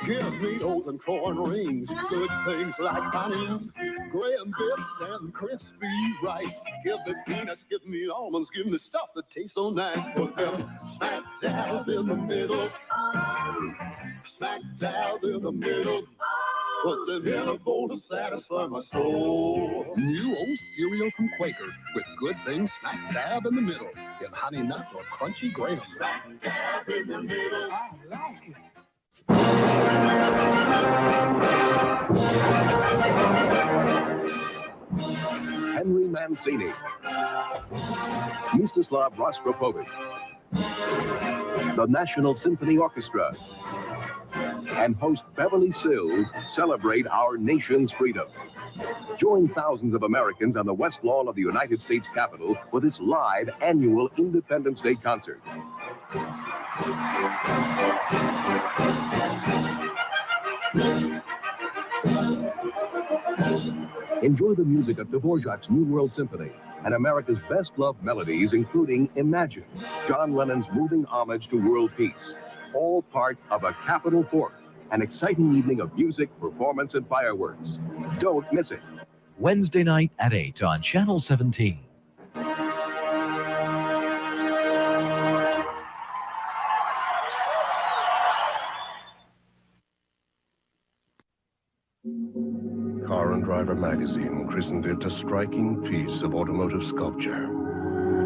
Give me oats and corn rings, good things like honey, graham bits and crispy rice. Give me peanuts, give me almonds, give me stuff that tastes so nice. Put them smack dab in the middle, smack dab in the middle. Put them in a bowl to satisfy my soul. New oat cereal from Quaker with good things smack dab in the middle. In honey nut or crunchy graham. Smack dab in the middle. I like it. Henry Mancini, Mstislav Rostropovich, the National Symphony Orchestra, and host Beverly Sills celebrate our nation's freedom. Join thousands of Americans on the West Lawn of the United States Capitol with its live annual Independence Day concert. Enjoy the music of Dvorak's New World Symphony and America's best-loved melodies, including Imagine, John Lennon's moving homage to world peace. All part of a Capitol 4th, an exciting evening of music, performance, and fireworks. Don't miss it. Wednesday night at 8 on Channel 17. Car and Driver magazine christened it a striking piece of automotive sculpture.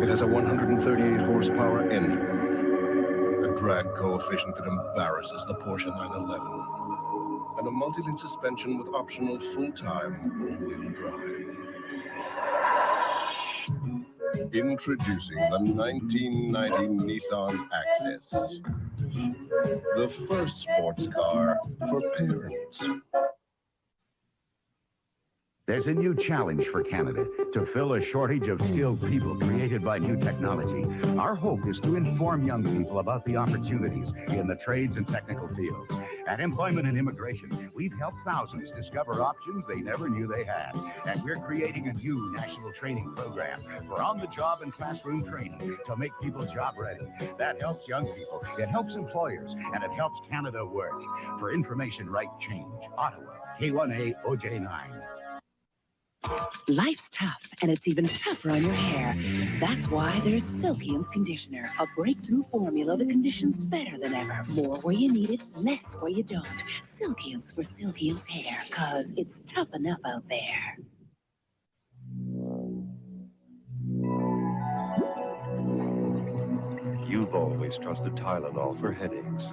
It has a 138 horsepower engine, a drag coefficient that embarrasses the Porsche 911, and a multi-link suspension with optional full-time all-wheel drive. Introducing the 1990 Nissan Access, the first sports car for parents. There's a new challenge for Canada to fill a shortage of skilled people created by new technology. Our hope is to inform young people about the opportunities in the trades and technical fields. At Employment and Immigration, we've helped thousands discover options they never knew they had. And we're creating a new national training program for on-the-job and classroom training to make people job ready. That helps young people, it helps employers, and it helps Canada work. For information, write Change, Ottawa, K1A OJ9. Life's tough, and it's even tougher on your hair. That's why there's Silkium's Conditioner, a breakthrough formula that conditions better than ever. More where you need it, less where you don't. Silkium's for Silkium's hair, 'cause it's tough enough out there. You've always trusted Tylenol for headaches.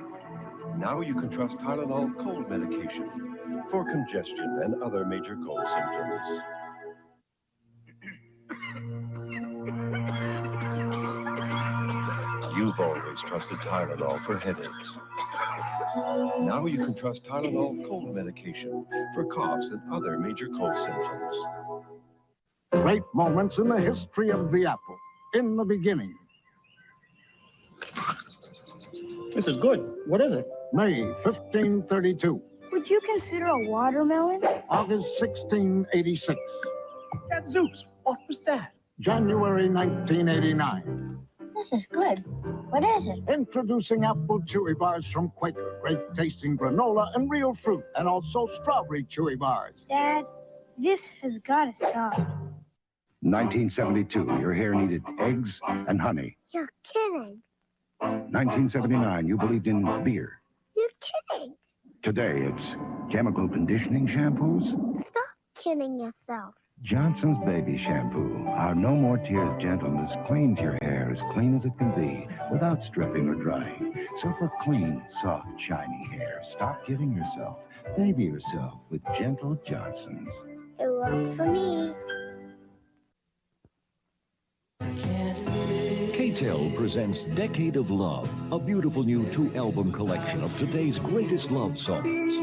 Now you can trust Tylenol cold medication for congestion and other major cold symptoms. You've always trusted Tylenol for headaches. Now you can trust Tylenol cold medication for coughs and other major cold symptoms. Great moments in the history of the apple. In the beginning. This is good. What is it? May 1532. Would you consider a watermelon? August 1686. Gadzooks, what was that? January 1989. This is good. What is it? Introducing apple chewy bars from Quaker. Great tasting granola and real fruit, and also strawberry chewy bars. Dad, this has got to stop. 1972, your hair needed eggs and honey. You're kidding. 1979, you believed in beer. You're kidding. Today, it's chemical conditioning shampoos. Stop kidding yourself. Johnson's Baby Shampoo. Our No More Tears gentleness cleans your hair as clean as it can be without stripping or drying. So for clean, soft, shiny hair, stop kidding yourself. Baby yourself with gentle Johnson's. It worked for me. K-Tel presents Decade of Love, a beautiful new 2-album collection of today's greatest love songs.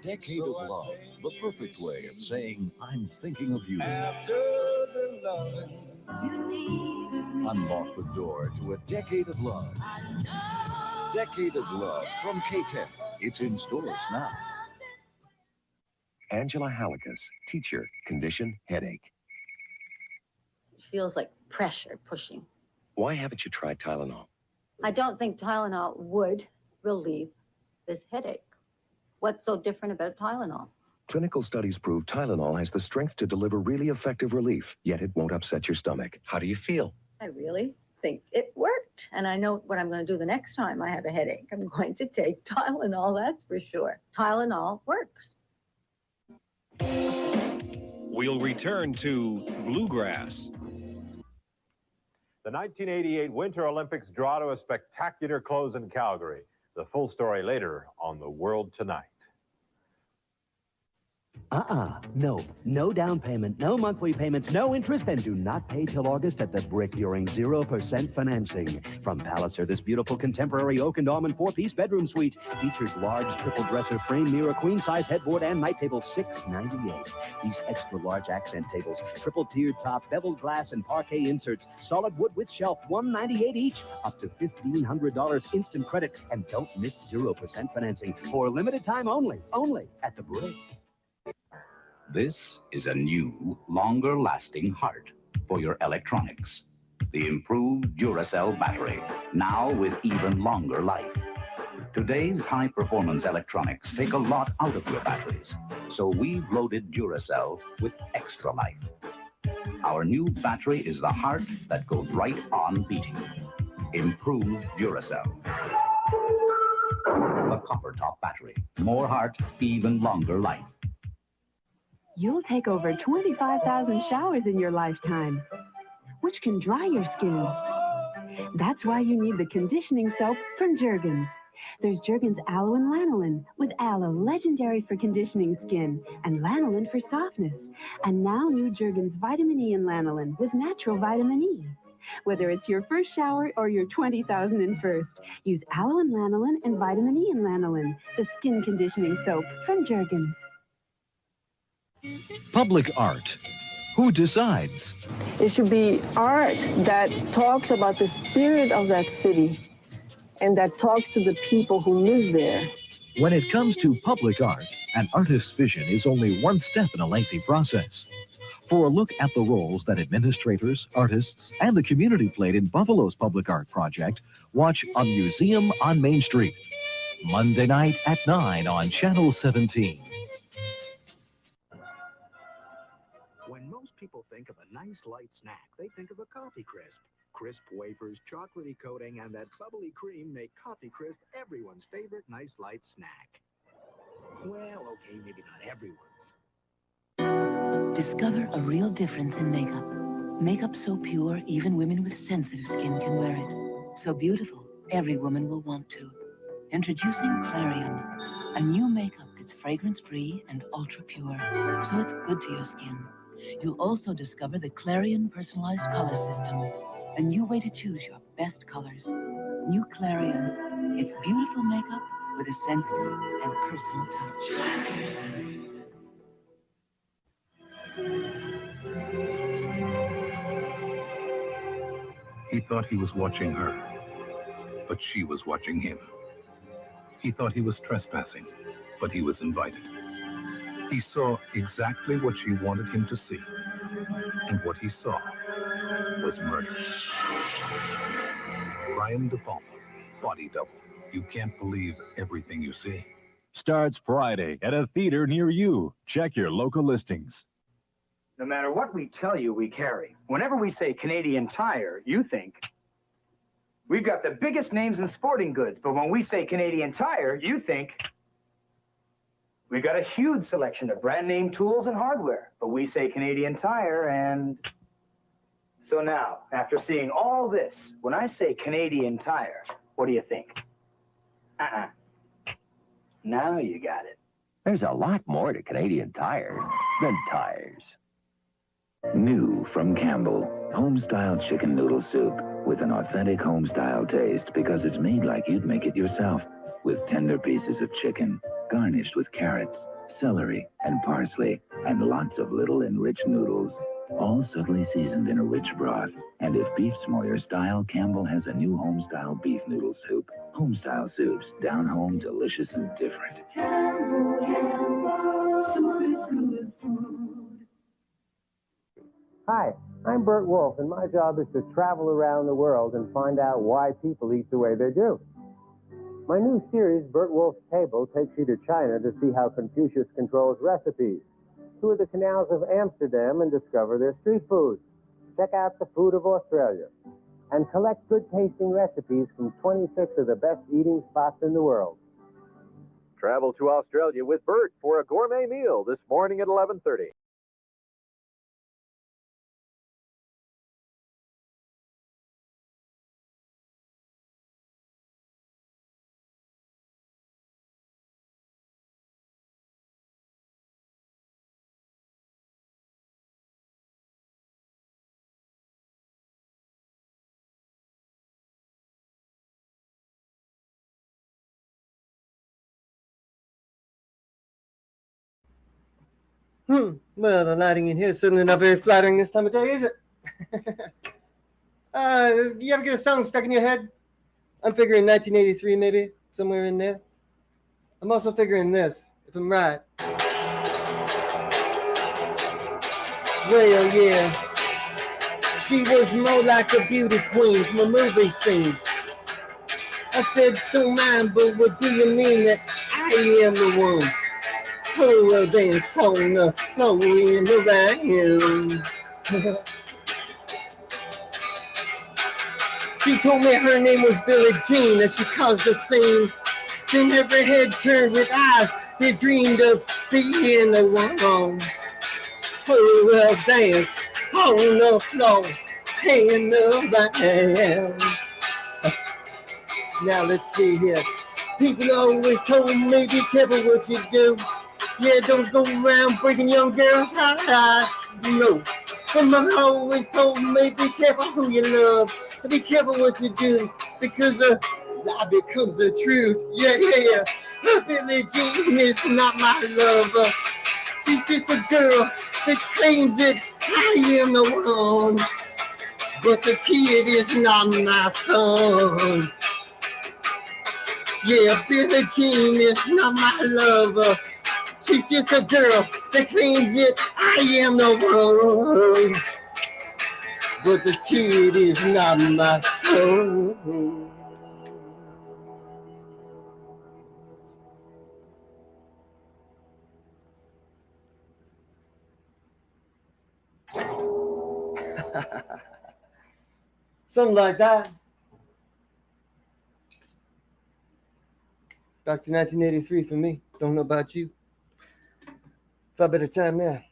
Decade of Love, the perfect way of saying, I'm thinking of you. Unlock the door to a decade of love. Decade of Love from K-Tel. It's in stores now. Angela Hallicus, teacher, condition, headache. It feels like pressure pushing. Why haven't you tried Tylenol? I don't think Tylenol would relieve this headache. What's so different about Tylenol? Clinical studies prove Tylenol has the strength to deliver really effective relief, yet it won't upset your stomach. How do you feel? I really think it worked. And I know what I'm going to do the next time I have a headache. I'm going to take Tylenol, that's for sure. Tylenol works. We'll return to Bluegrass. The 1988 Winter Olympics draw to a spectacular close in Calgary. The full story later on The World Tonight. No. No down payment, no monthly payments, no interest, and do not pay till August at the Brick during 0% financing. From Palliser, this beautiful contemporary oak and almond 4-piece bedroom suite features large triple dresser frame mirror, queen-size headboard, and night table, $698. These extra large accent tables, triple tiered top, beveled glass, and parquet inserts, solid wood with shelf, $198 each, up to $1,500 instant credit, and don't miss 0% financing for limited time only at the Brick. This is a new, longer-lasting heart for your electronics. The improved Duracell battery, now with even longer life. Today's high-performance electronics take a lot out of your batteries, so we've loaded Duracell with extra life. Our new battery is the heart that goes right on beating. Improved Duracell. A copper-top battery. More heart, even longer life. You'll take over 25,000 showers in your lifetime, which can dry your skin. That's why you need the conditioning soap from Jergens. There's Jergens Aloe and Lanolin, with aloe legendary for conditioning skin, and lanolin for softness. And now new Jergens Vitamin E and Lanolin with natural vitamin E. Whether it's your first shower or your 20,001st, use aloe and lanolin and vitamin E and lanolin, the skin conditioning soap from Jergens. Public art. Who decides? It should be art that talks about the spirit of that city and that talks to the people who live there. When it comes to public art, an artist's vision is only one step in a lengthy process. For a look at the roles that administrators, artists, and the community played in Buffalo's public art project, watch A Museum on Main Street, Monday night at 9 on Channel 17. When most people think of a nice light snack, they think of a Coffee Crisp. Crisp wafers, chocolatey coating, and that bubbly cream make Coffee Crisp everyone's favorite nice light snack. Well, okay, maybe not everyone's. Discover a real difference in makeup. Makeup so pure, even women with sensitive skin can wear it. So beautiful, every woman will want to. Introducing Clarion, a new makeup that's fragrance-free and ultra-pure, so it's good to your skin. You'll also discover the Clarion Personalized Color System, a new way to choose your best colors. New Clarion. It's beautiful makeup with a sensitive and personal touch. He thought he was watching her, but she was watching him. He thought he was trespassing, but he was invited. He saw exactly what she wanted him to see, and what he saw was murder. Brian De Palma, Body Double. You can't believe everything you see. Starts Friday at a theater near you. Check your local listings. No matter what we tell you, we carry. Whenever we say Canadian Tire, you think we've got the biggest names in sporting goods. But when we say Canadian Tire, you think we've got a huge selection of brand name tools and hardware. But we say Canadian Tire, and so now, after seeing all this, when I say Canadian Tire, what do you think? Now you got it. There's a lot more to Canadian Tire than tires. New from Campbell, home-style chicken noodle soup with an authentic home-style taste because it's made like you'd make it yourself, with tender pieces of chicken garnished with carrots, celery, and parsley, and lots of little enriched noodles, all subtly seasoned in a rich broth. And if beef's more your style, Campbell has a new home-style beef noodle soup. Home-style soups, down home, delicious and different. Hi, I'm Bert Wolf, and my job is to travel around the world and find out why people eat the way they do. My new series, Bert Wolf's Table, takes you to China to see how Confucius controls recipes, tour the canals of Amsterdam and discover their street food, check out the food of Australia, and collect good-tasting recipes from 26 of the best eating spots in the world. Travel to Australia with Bert for a gourmet meal this morning at 11:30. Well, the lighting in here is certainly not very flattering this time of day, is it? You ever get a song stuck in your head? I'm figuring 1983, maybe, somewhere in there. I'm also figuring this, if I'm right. Well, yeah. She was more like a beauty queen from a movie scene. I said, don't mind, but what do you mean that I am the one? Who dance on the floor in the round. She told me her name was Billie Jean as she caused a scene. Then every head turned with eyes they dreamed of being the one. Who will dance on the floor in the round. Now let's see here. People always told me, be careful what you do. Yeah, don't go around breaking young girls' hearts. No. My mother always told me, be careful who you love. Be careful what you do. Because lie becomes the truth. Yeah. Billie Jean is not my lover. She's just a girl that claims that I am the one. But the kid is not my son. Yeah, Billie Jean is not my lover. She's just a girl that claims that I am the one. But the kid is not my son. Something like that. Back to 1983 for me. Don't know about you. Far better time there.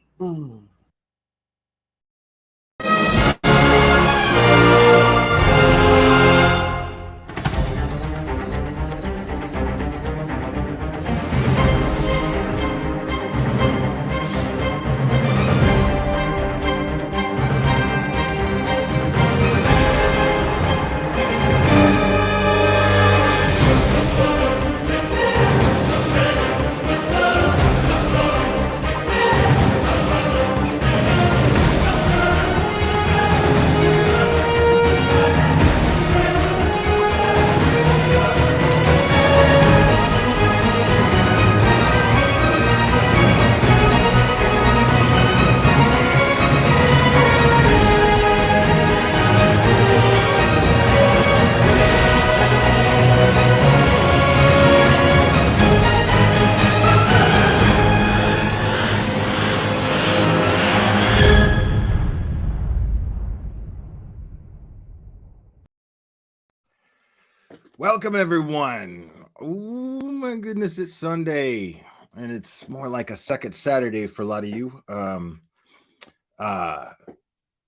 Welcome, everyone. Oh, my goodness, it's Sunday, and it's more like a second Saturday for a lot of you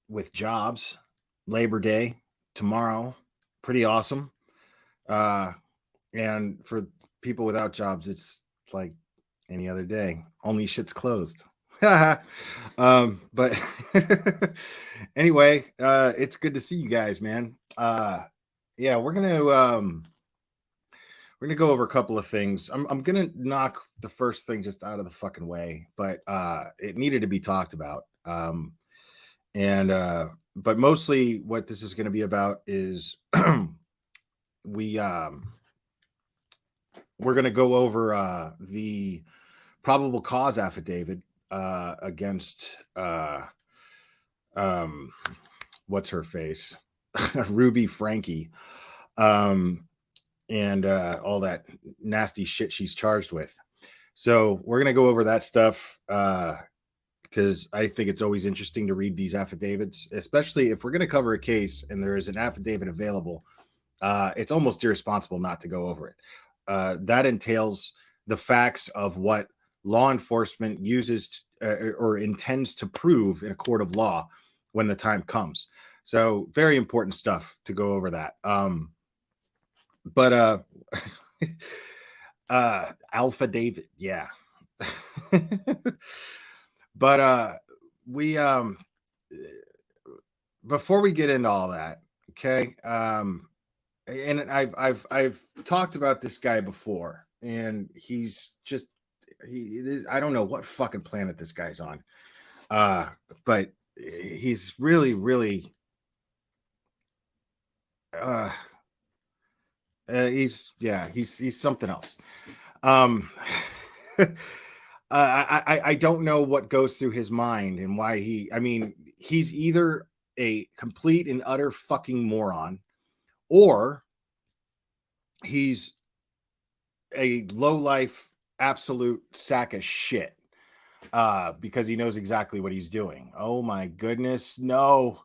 with jobs. Labor Day tomorrow, pretty awesome. And for people without jobs, it's like any other day, only shit's closed. But anyway, it's good to see you guys, man. Yeah, we're gonna go over a couple of things. I'm gonna knock the first thing just out of the fucking way, but it needed to be talked about. But mostly what this is going to be about is we're going to go over the probable cause affidavit against what's her face, Ruby Franke, and all that nasty shit she's charged with. So we're gonna go over that stuff because I think it's always interesting to read these affidavits, especially if we're gonna cover a case and there is an affidavit available. It's almost irresponsible not to go over it. That entails the facts of what law enforcement uses or intends to prove in a court of law when the time comes. So very important stuff to go over that. But Affidavit, yeah. But we before we get into all that, okay, and I've talked about this guy before, and he's just I don't know what fucking planet this guy's on, but he's really he's something else. I don't know what goes through his mind and why he's either a complete and utter fucking moron, or he's a low-life absolute sack of shit because he knows exactly what he's doing. Oh my goodness, no.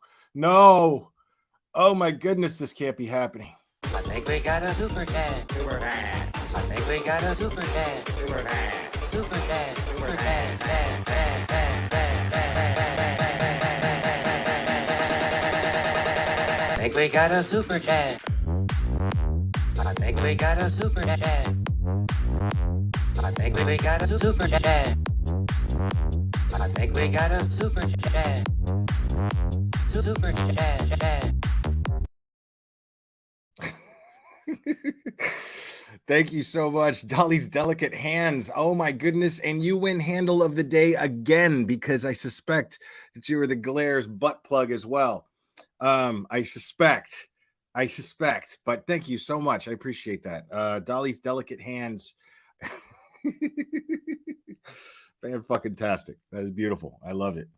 Oh my goodness, this can't be happening. I think we got a super chat. Super chat. I think we got a super chat. Super chat. Super chat. Super chat. I think we got a super chat. I think we got a super chat. I think we got a super chat. I think we got a super chat. Super chat. Thank you so much, Dolly's Delicate Hands. Oh my goodness. And you win handle of the day again, because I suspect that you were the Glare's butt plug as well. I suspect, but thank you so much. I appreciate that. Dolly's Delicate Hands. Fan-fucking-tastic. That is beautiful. I love it.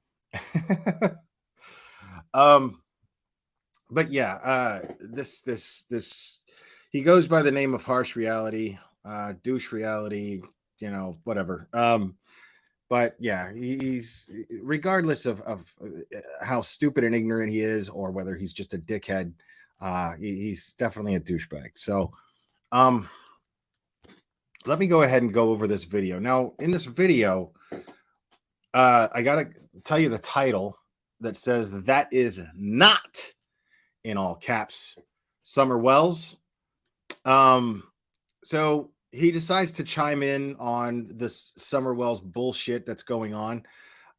But yeah, this he goes by the name of Harsh Reality, Douche Reality, whatever. But yeah, he's, regardless of how stupid and ignorant he is, or whether he's just a dickhead, he's definitely a douchebag. So let me go ahead and go over this video. Now, in this video, I gotta tell you the title that says that is not, in all caps, Summer Wells. So he decides to chime in on this Summer Wells bullshit that's going on,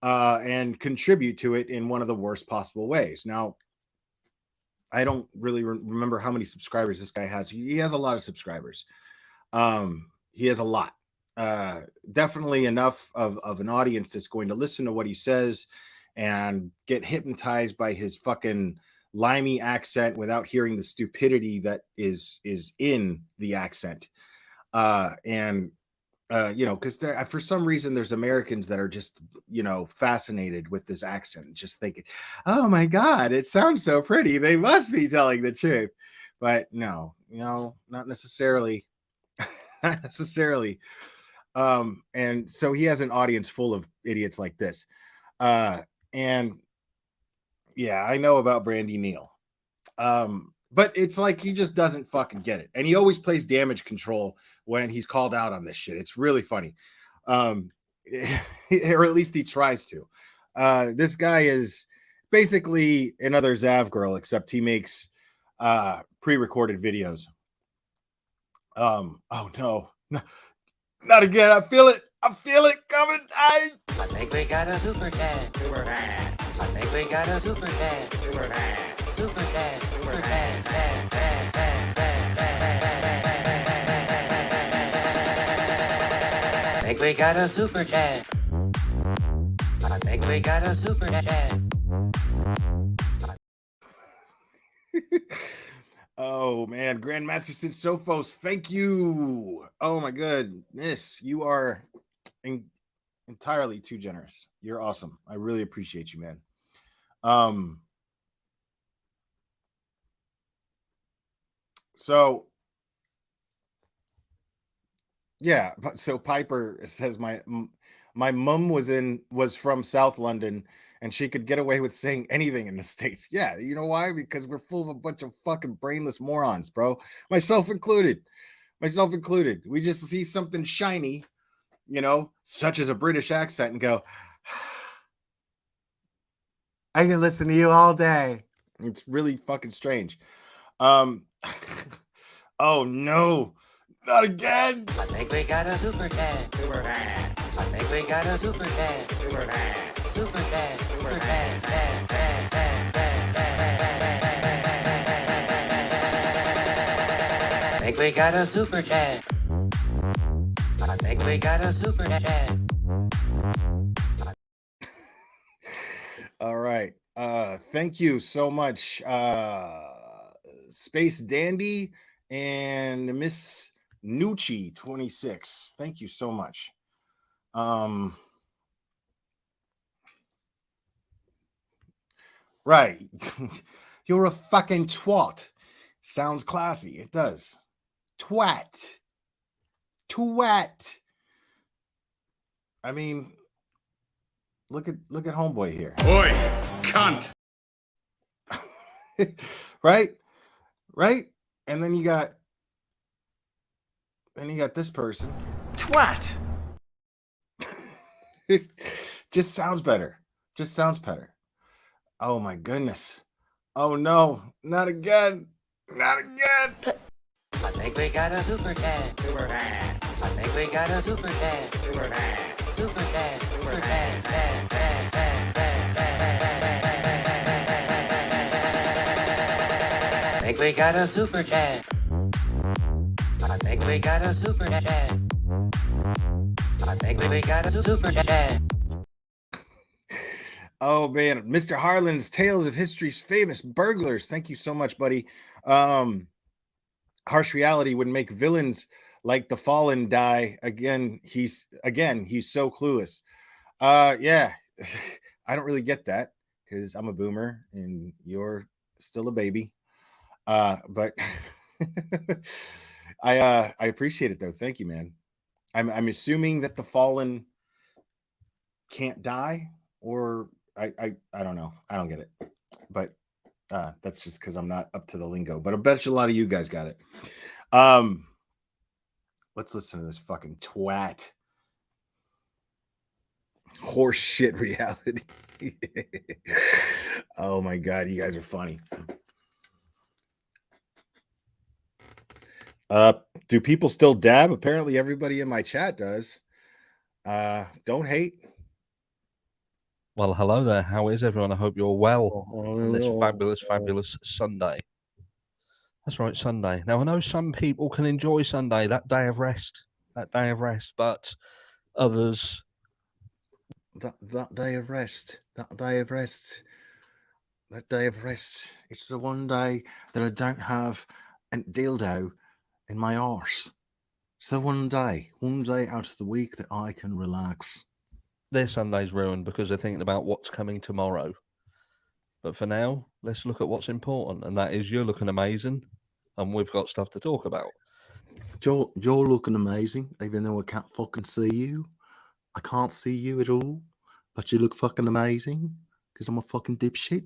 and contribute to it in one of the worst possible ways. Now, I don't really remember how many subscribers this guy has. He has a lot of subscribers. He has a lot. Definitely enough of an audience that's going to listen to what he says and get hypnotized by his fucking limey accent without hearing the stupidity that is in the accent. Because for some reason there's Americans that are just, fascinated with this accent, just thinking, oh my God, it sounds so pretty. They must be telling the truth. But no, not necessarily. Not necessarily. And so he has an audience full of idiots like this. And yeah, I know about Brandy Neal. But it's like he just doesn't fucking get it. And he always plays damage control when he's called out on this shit. It's really funny. Or at least he tries to. This guy is basically another Zav girl, except he makes pre-recorded videos. Oh no, not again. I feel it coming. I think we got a super chat. Super chat. I think we got a super chat. Super chat. Super chat. Super chat. I think we got a super chat. I think we got a super chat. Oh man, Grandmaster Sid Sophos, thank you. Oh my goodness, you are entirely too generous. You're awesome. I really appreciate you, man. So yeah, so Piper says my mom was from South London and she could get away with saying anything in the States. Yeah, you know why? Because we're full of a bunch of fucking brainless morons, bro. Myself included. Myself included. We just see something shiny, such as a British accent and go, I can listen to you all day. It's really fucking strange. Oh no. Not again. I think we got a super chat. Super chat. I think we got a super chat. Super chat. Super chat. Super chat. I think we got a super chat. I think we got a super chat. All right. Thank you so much, Space Dandy and Miss Nucci 26. Thank you so much. Right. You're a fucking twat. Sounds classy. It does. Twat. I mean, look at homeboy here. Boy, cunt. Right? And then you got this person. Twat. It just sounds better. Oh my goodness. Oh no, not again. I think we got a super chat. Super chat. I think we got a super chat. Super chat. Super chat. Super chat. I think we got a super chat. I think we got a super chat. I think we got a super chat. Oh man, Mr. Harlan's Tales of History's Famous Burglars. Thank you so much, buddy. Harsh reality would make villains like the Fallen die again. He's so clueless. Yeah, I don't really get that because I'm a boomer and you're still a baby. But I appreciate it though. Thank you, man. I'm assuming that the Fallen can't die, or I don't know. I don't get it. But that's just because I'm not up to the lingo. But I bet you a lot of you guys got it. Let's listen to this fucking twat. Horse shit reality. Oh my god, you guys are funny. Do people still dab? Apparently everybody in my chat does. Don't hate. Well, hello there. How is everyone? I hope you're well on this fabulous Sunday. That's right, Sunday. Now, I know some people can enjoy Sunday, that day of rest, but others... That day of rest. It's the one day that I don't have a dildo in my arse. It's the one day out of the week that I can relax. Their Sunday's ruined because they're thinking about what's coming tomorrow. But for now, let's look at what's important, and that is you're looking amazing, and we've got stuff to talk about. You're looking amazing, even though I can't fucking see you. I can't see you at all, but you look fucking amazing because I'm a fucking dipshit.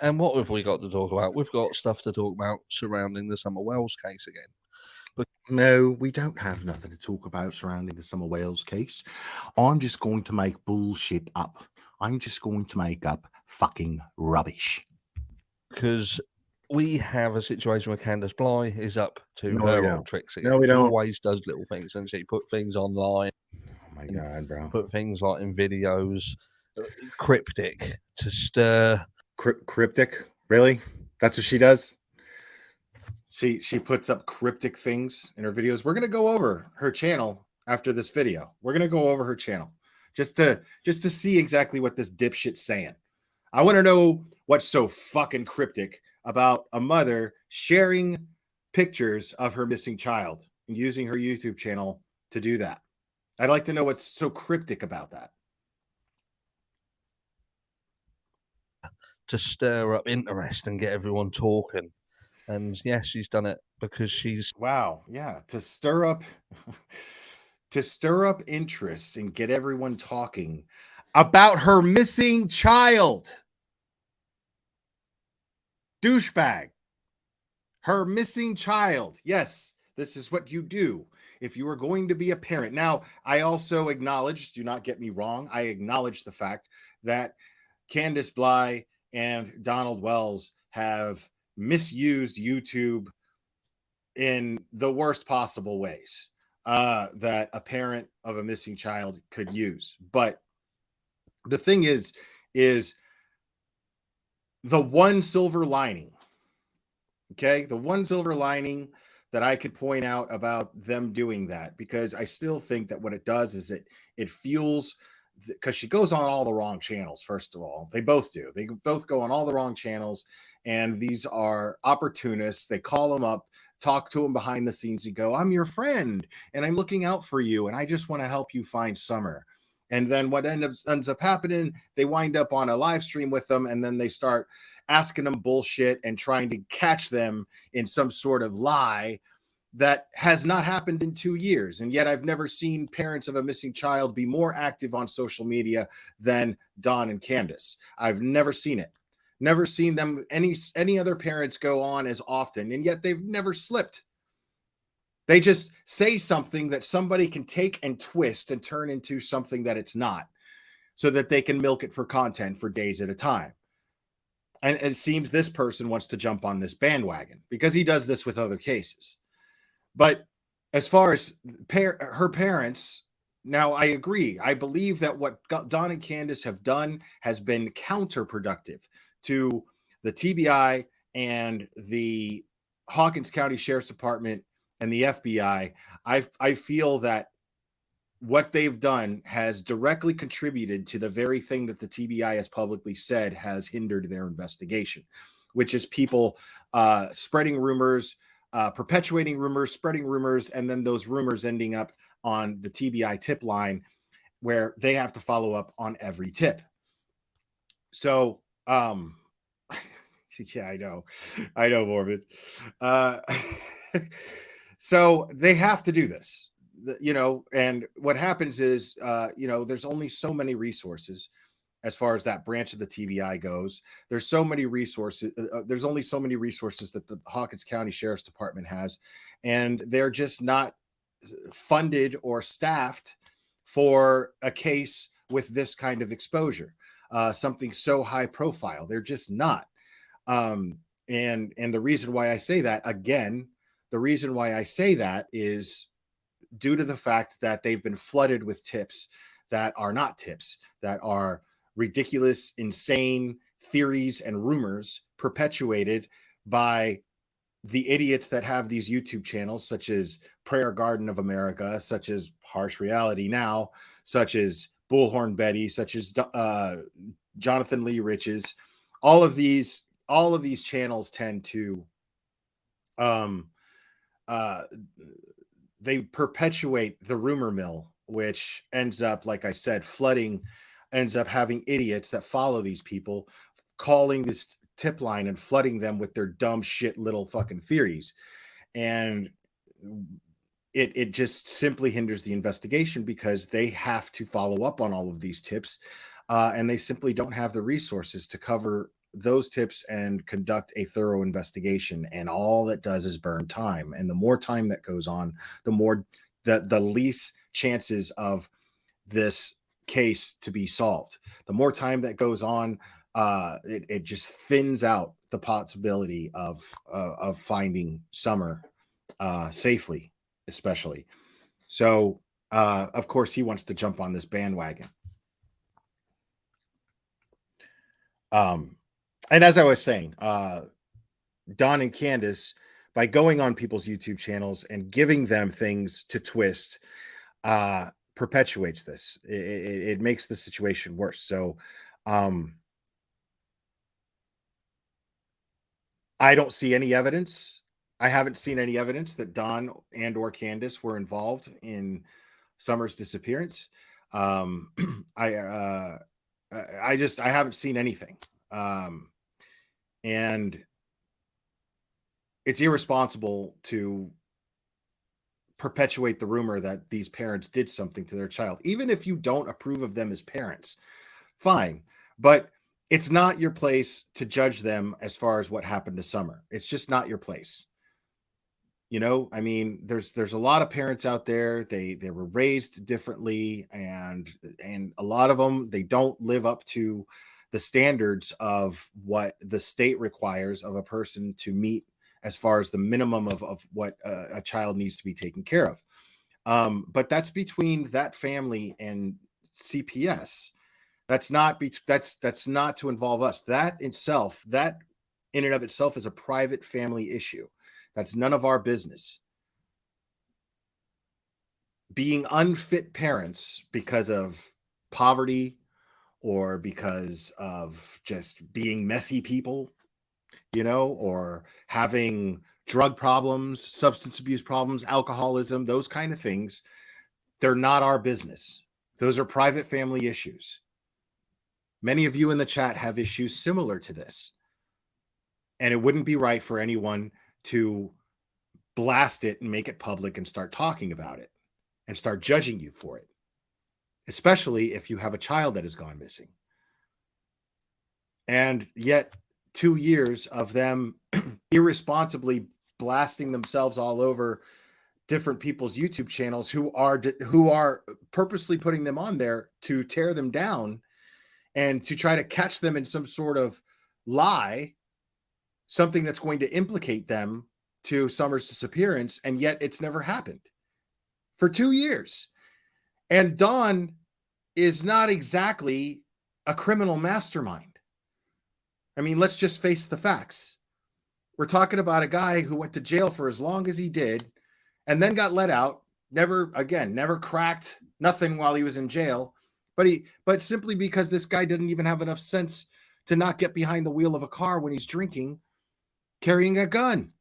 And what have we got to talk about? We've got stuff to talk about surrounding the Summer Wells case again. But no, we don't have nothing to talk about surrounding the Summer Wells case. I'm just going to make bullshit up. I'm just going to make up fucking rubbish. Because we have a situation where Candace Bly is up to her old tricks again. No, we don't. She always does little things, and she put things online. Oh my god, bro! Put things like in videos, cryptic to stir. Cryptic? Really? That's what she does? She puts up cryptic things in her videos. We're gonna go over her channel after this video. We're gonna go over her channel just to see exactly what this dipshit's saying. I want to know what's so fucking cryptic about a mother sharing pictures of her missing child and using her YouTube channel to do that. I'd like to know what's so cryptic about that. to stir up interest and get everyone talking. And yes, she's done it because she's to stir up interest and get everyone talking about her missing child. Douchebag. Her missing child. Yes, this is what you do if you are going to be a parent. Now, I also acknowledge, do not get me wrong, I acknowledge the fact that Candace Bly and Donald Wells have misused YouTube in the worst possible ways that a parent of a missing child could use. But the thing is the one silver lining, okay? The one silver lining that I could point out about them doing that, because I still think that what it does is it fuels, because she goes on all the wrong channels. First of all, they both do. They both go on all the wrong channels, and these are opportunists. They call them up, talk to them behind the scenes, and go, "I'm your friend, and I'm looking out for you, and I just want to help you find Summer." And then what ends up happening, they wind up on a live stream with them, and then they start asking them bullshit and trying to catch them in some sort of lie that has not happened in 2 years. And yet I've never seen parents of a missing child be more active on social media than Don and Candace. I've never seen it. Never seen them, any other parents go on as often, and yet they've never slipped. They just say something that somebody can take and twist and turn into something that it's not, so that they can milk it for content for days at a time. And it seems this person wants to jump on this bandwagon because he does this with other cases. But as far as her parents, now I agree. I believe that what Don and Candace have done has been counterproductive to the TBI and the Hawkins County Sheriff's Department and the FBI. I feel that what they've done has directly contributed to the very thing that the TBI has publicly said has hindered their investigation, which is people spreading rumors, perpetuating rumors, spreading rumors, and then those rumors ending up on the TBI tip line where they have to follow up on every tip. So, yeah, I know, Morbid. So they have to do this, and what happens is, there's only so many resources as far as that branch of the TBI goes. There's so many resources. There's only so many resources that the Hawkins County Sheriff's Department has, and they're just not funded or staffed for a case with this kind of exposure, something so high profile. They're just not. And the reason why I say that, again, is due to the fact that they've been flooded with tips that are not tips, that are ridiculous, insane theories and rumors perpetuated by the idiots that have these YouTube channels, such as Prayer Garden of America, such as Harsh Reality Now, such as Bullhorn Betty, such as Jonathan Lee Riches. All of these channels tend to they perpetuate the rumor mill, which ends up, like I said, ends up having idiots that follow these people calling this tip line and flooding them with their dumb shit little fucking theories. And it just simply hinders the investigation because they have to follow up on all of these tips, and they simply don't have the resources to cover those tips and conduct a thorough investigation. And all that does is burn time. And the more time that goes on, the more the least chances of this case to be solved. The more time that goes on, it just thins out the possibility of finding Summer safely, especially. So, of course, he wants to jump on this bandwagon. And as I was saying, Don and Candace, by going on people's YouTube channels and giving them things to twist, perpetuates this. It makes the situation worse. So, I don't see any evidence. I haven't seen any evidence that Don and or Candace were involved in Summer's disappearance. I haven't seen anything. And it's irresponsible to perpetuate the rumor that these parents did something to their child. Even if you don't approve of them as parents, fine. But it's not your place to judge them as far as what happened to Summer. It's just not your place. You know, I mean, there's a lot of parents out there. They were raised differently, and a lot of them, they don't live up to the standards of what the state requires of a person to meet as far as the minimum of what a child needs to be taken care of. But that's between that family and CPS. That's not that's not to involve us. That in and of itself is a private family issue. That's none of our business. Being unfit parents because of poverty or because of just being messy people, you know, or having drug problems, substance abuse problems, alcoholism, those kind of things, they're not our business. Those are private family issues. Many of you in the chat have issues similar to this. And it wouldn't be right for anyone to blast it and make it public and start talking about it and start judging you for it, especially if you have a child that has gone missing. And yet 2 years of them irresponsibly blasting themselves all over different people's YouTube channels who are purposely putting them on there to tear them down and to try to catch them in some sort of lie, something that's going to implicate them to Summer's disappearance, and yet it's never happened for 2 years. And Dawn is not exactly a criminal mastermind. I mean, let's just face the facts. We're talking about a guy who went to jail for as long as he did and then got let out, never cracked nothing while he was in jail, but simply because this guy didn't even have enough sense to not get behind the wheel of a car when he's drinking, carrying a gun.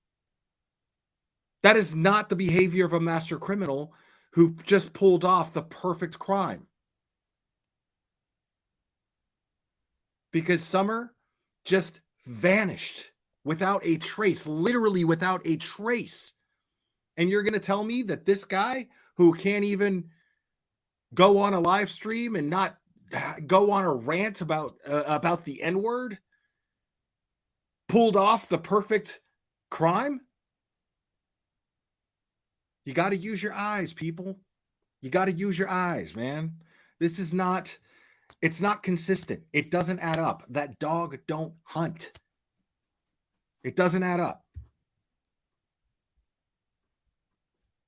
That is not the behavior of a master criminal who just pulled off the perfect crime. Because Summer just vanished without a trace, literally without a trace. And you're going to tell me that this guy who can't even go on a live stream and not go on a rant about the N-word pulled off the perfect crime? You got to use your eyes, people. You got to use your eyes, man. This is not, it's not consistent. It doesn't add up. That dog don't hunt. It doesn't add up.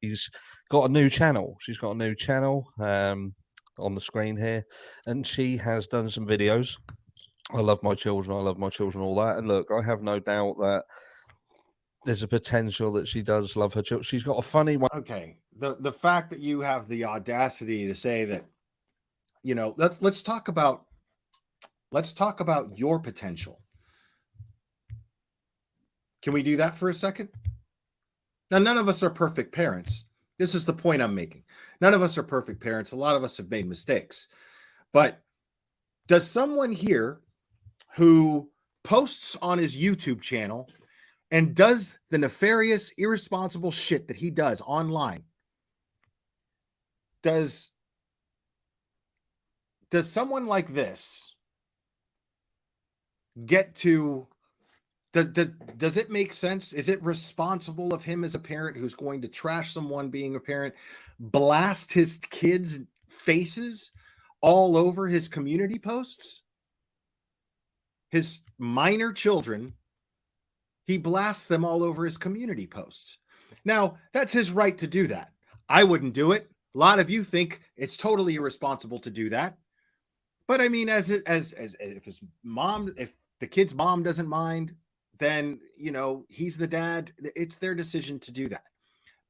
She's got a new channel. She's got a new channel on the screen here, and she has done some videos. I love my children. I love my children, all that. And look, I have no doubt that there's a potential that she does love her children. She's got a funny one. Okay. The fact that you have the audacity to say that, you know, let's talk about your potential. Can we do that for a second? Now, none of us are perfect parents. This is the point I'm making. None of us are perfect parents. A lot of us have made mistakes. But does someone here who posts on his YouTube channel and does the nefarious, irresponsible shit that he does online, does someone like this get to, does it make sense? Is it responsible of him as a parent who's going to trash someone being a parent, blast his kids' faces all over his community posts? His minor children, he blasts them all over his community posts. Now, that's his right to do that. I wouldn't do it. A lot of you think it's totally irresponsible to do that. But I mean, if his mom, if the kid's mom doesn't mind, then, you know, he's the dad. It's their decision to do that.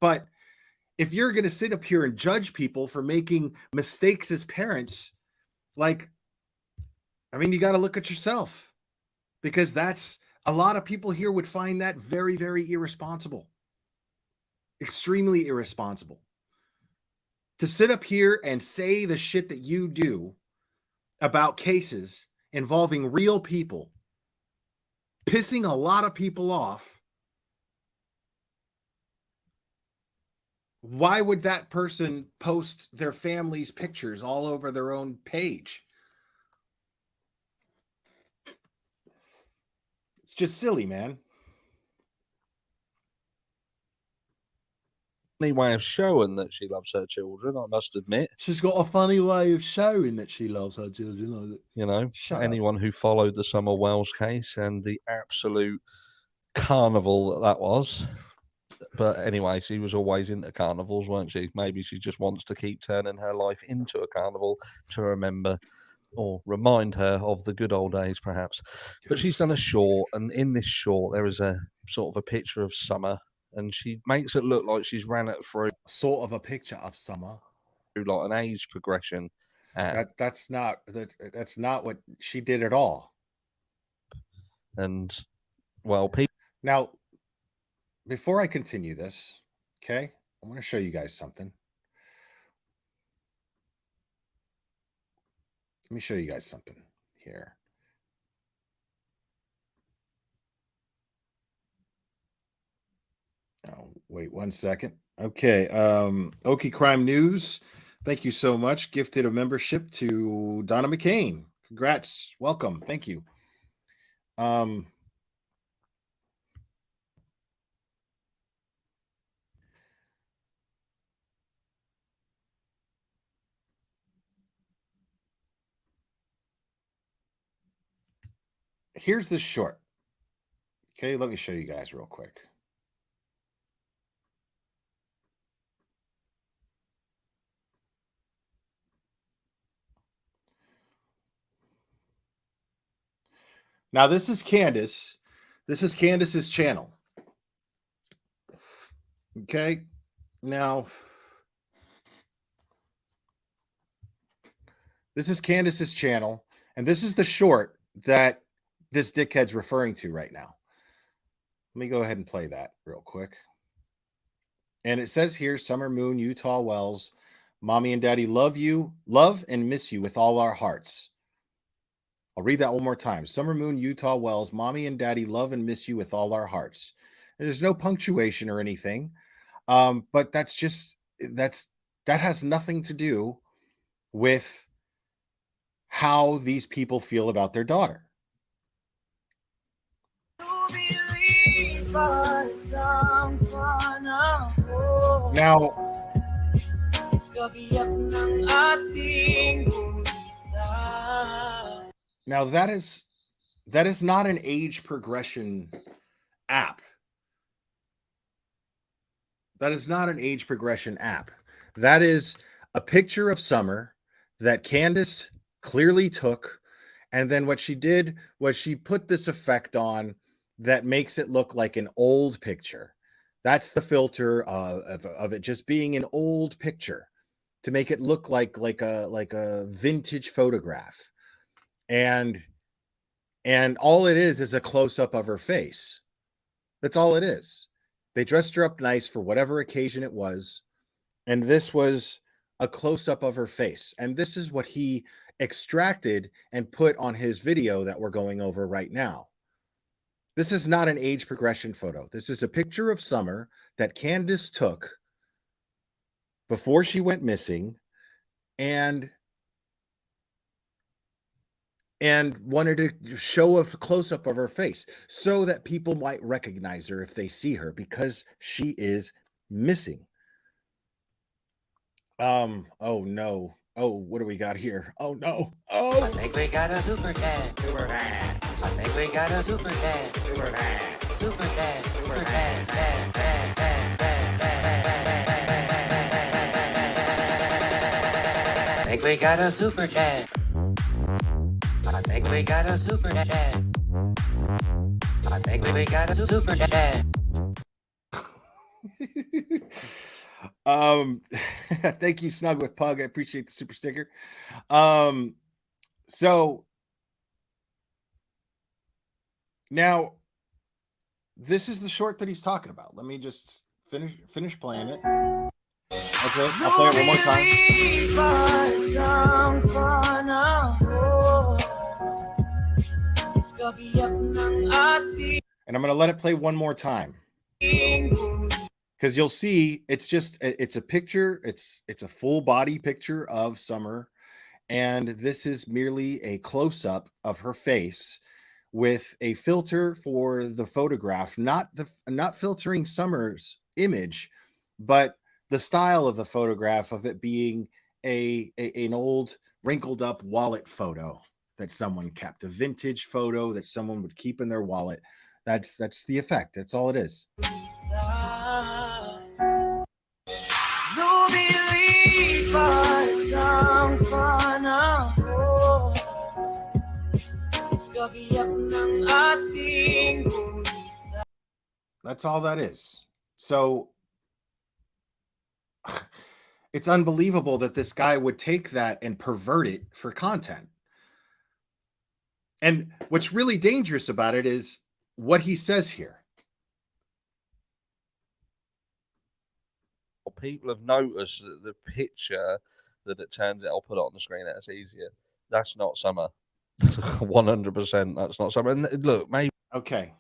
But if you're going to sit up here and judge people for making mistakes as parents, like, I mean, you got to look at yourself, because that's, a lot of people here would find that very, very irresponsible, extremely irresponsible. To sit up here and say the shit that you do about cases involving real people pissing a lot of people off, why would that person post their family's pictures all over their own page? It's just silly, man. Funny way of showing that she loves her children, I must admit. She's got a funny way of showing that she loves her children. You know, Shut anyone who followed the Summer Wells case and the absolute carnival that was. But anyway, she was always into carnivals, weren't she? Maybe she just wants to keep turning her life into a carnival to remember or remind her of the good old days, perhaps. But she's done a short, and in this short, there is a sort of a picture of Summer, and she makes it look like she's ran it through sort of a picture of Summer, through like an age progression. That's not what she did at all. And well, people. Now, before I continue this, okay, I want to show you guys something. Let me show you guys something here. Oh, wait 1 second. Okay. Okie Crime News. Thank you so much. Gifted a membership to Donna McCain. Congrats. Welcome. Thank you. Here's the short. Okay, let me show you guys real quick. Now, this is Candace. This is Candace's channel. Okay. Now, this is Candace's channel, and this is the short that this dickhead's referring to right now. Let me go ahead and play that real quick. And it says here, Summer Moon, Utah Wells, Mommy and Daddy love you, love and miss you with all our hearts. I'll read that one more time. Summer Moon, Utah Wells, Mommy and Daddy love and miss you with all our hearts. And there's no punctuation or anything. But that has nothing to do with how these people feel about their daughter. Now, that is not an age progression app. That is not an age progression app. That is a picture of Summer that Candace clearly took, and then what she did was she put this effect on that makes it look like an old picture. That's the filter of it just being an old picture to make it look like a vintage photograph. And all it is a close-up of her face. That's all it is. They dressed her up nice for whatever occasion it was, and this was a close-up of her face. And this is what he extracted and put on his video that we're going over right now. This is not an age progression photo. This is a picture of Summer that Candace took before she went missing and wanted to show a close-up of her face so that people might recognize her if they see her, because she is missing. Oh no. Oh, what do we got here? Oh no. Oh, I think we got a super dad. Super dad. I think we got a super dad. Super dad. Super dad. Super dad. Dad, dad, dad, dad, dad. I think we got a super dad. I think we got a super dad. I think we got a super dad. Thank you, Snug with Pug. I appreciate the super sticker. So now this is the short that he's talking about. Let me just finish playing it. Okay, I'll play it one more time. And I'm going to let it play one more time. Because you'll see it's a picture, it's a full body picture of Summer, and this is merely a close-up of her face with a filter for the photograph, not filtering Summer's image, but the style of the photograph of it being an old wrinkled up wallet photo that someone kept, a vintage photo that someone would keep in their wallet. That's the effect. That's all it is. That's all that is. So it's unbelievable that this guy would take that and pervert it for content. And what's really dangerous about it is what he says here. People have noticed that the picture that it turns out, I'll put it on the screen, that's easier. That's not Summer. 100%. That's not Summer. And look, maybe. Okay.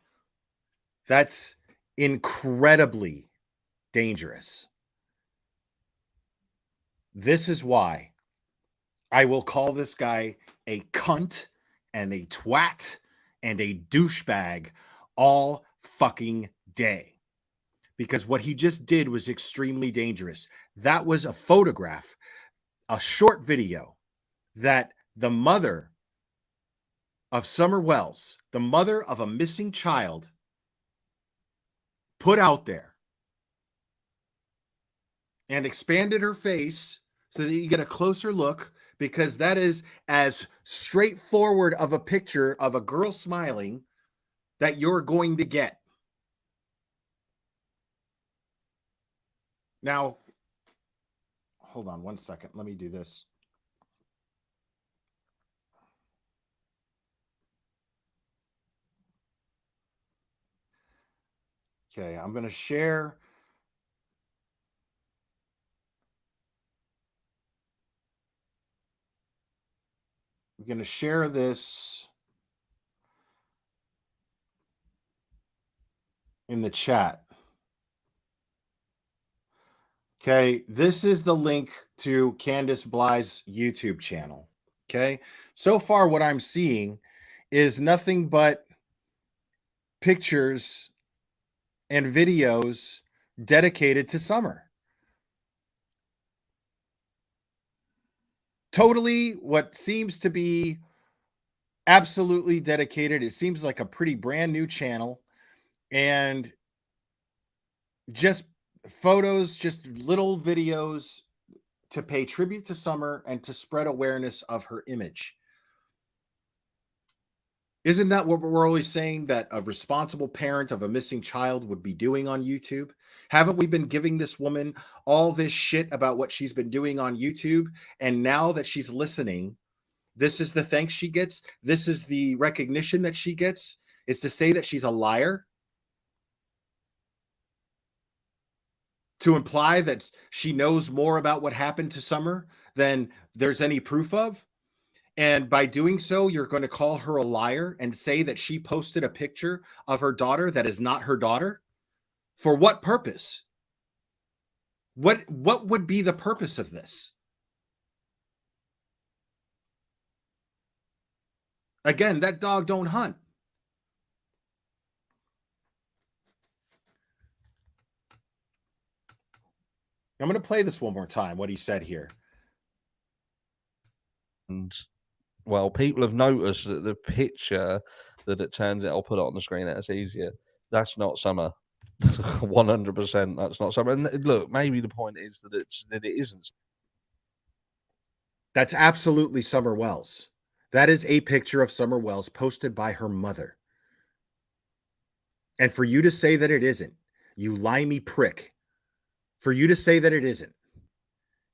That's incredibly dangerous. This is why I will call this guy a cunt and a twat and a douchebag all fucking day. Because what he just did was extremely dangerous. That was a photograph, a short video that the mother of Summer Wells, the mother of a missing child, put out there and expanded her face so that you get a closer look, because that is as straightforward of a picture of a girl smiling that you're going to get. Now, hold on one second. Let me do this. Okay, I'm going to share. I'm going to share this in the chat. Okay, this is the link to Candace Bly's YouTube channel. Okay, so far what I'm seeing is nothing but pictures and videos dedicated to Summer. Totally what seems to be absolutely dedicated. It seems like a pretty brand new channel, and just photos, just little videos to pay tribute to Summer and to spread awareness of her image. Isn't that what we're always saying that a responsible parent of a missing child would be doing on YouTube? Haven't we been giving this woman all this shit about what she's been doing on YouTube? And now that she's listening, this is the thanks she gets. This is the recognition that she gets, is to say that she's a liar. To imply that she knows more about what happened to Summer than there's any proof of. And by doing so, you're going to call her a liar and say that she posted a picture of her daughter that is not her daughter? For what purpose? What would be the purpose of this? Again, that dog don't hunt. I'm going to play this one more time, what he said here. And, well, people have noticed that the picture that it turns out, I'll put it on the screen, that's easier. That's not Summer. 100%. That's not Summer. And look, maybe the point is that it isn't. That's absolutely Summer Wells. That is a picture of Summer Wells posted by her mother. And for you to say that it isn't, you limey prick, for you to say that it isn't,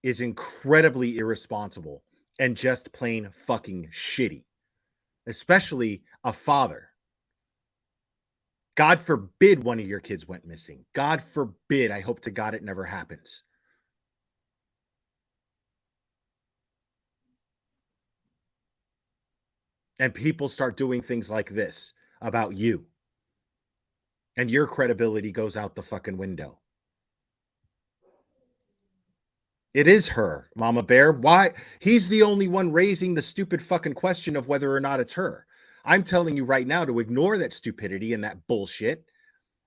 is incredibly irresponsible and just plain fucking shitty. Especially a father. God forbid one of your kids went missing. God forbid. I hope to God it never happens. and people start doing things like this about you, and your credibility goes out the fucking window. It is her, Mama Bear. Why? He's the only one raising the stupid fucking question of whether or not it's her. I'm telling you right now to ignore that stupidity and that bullshit,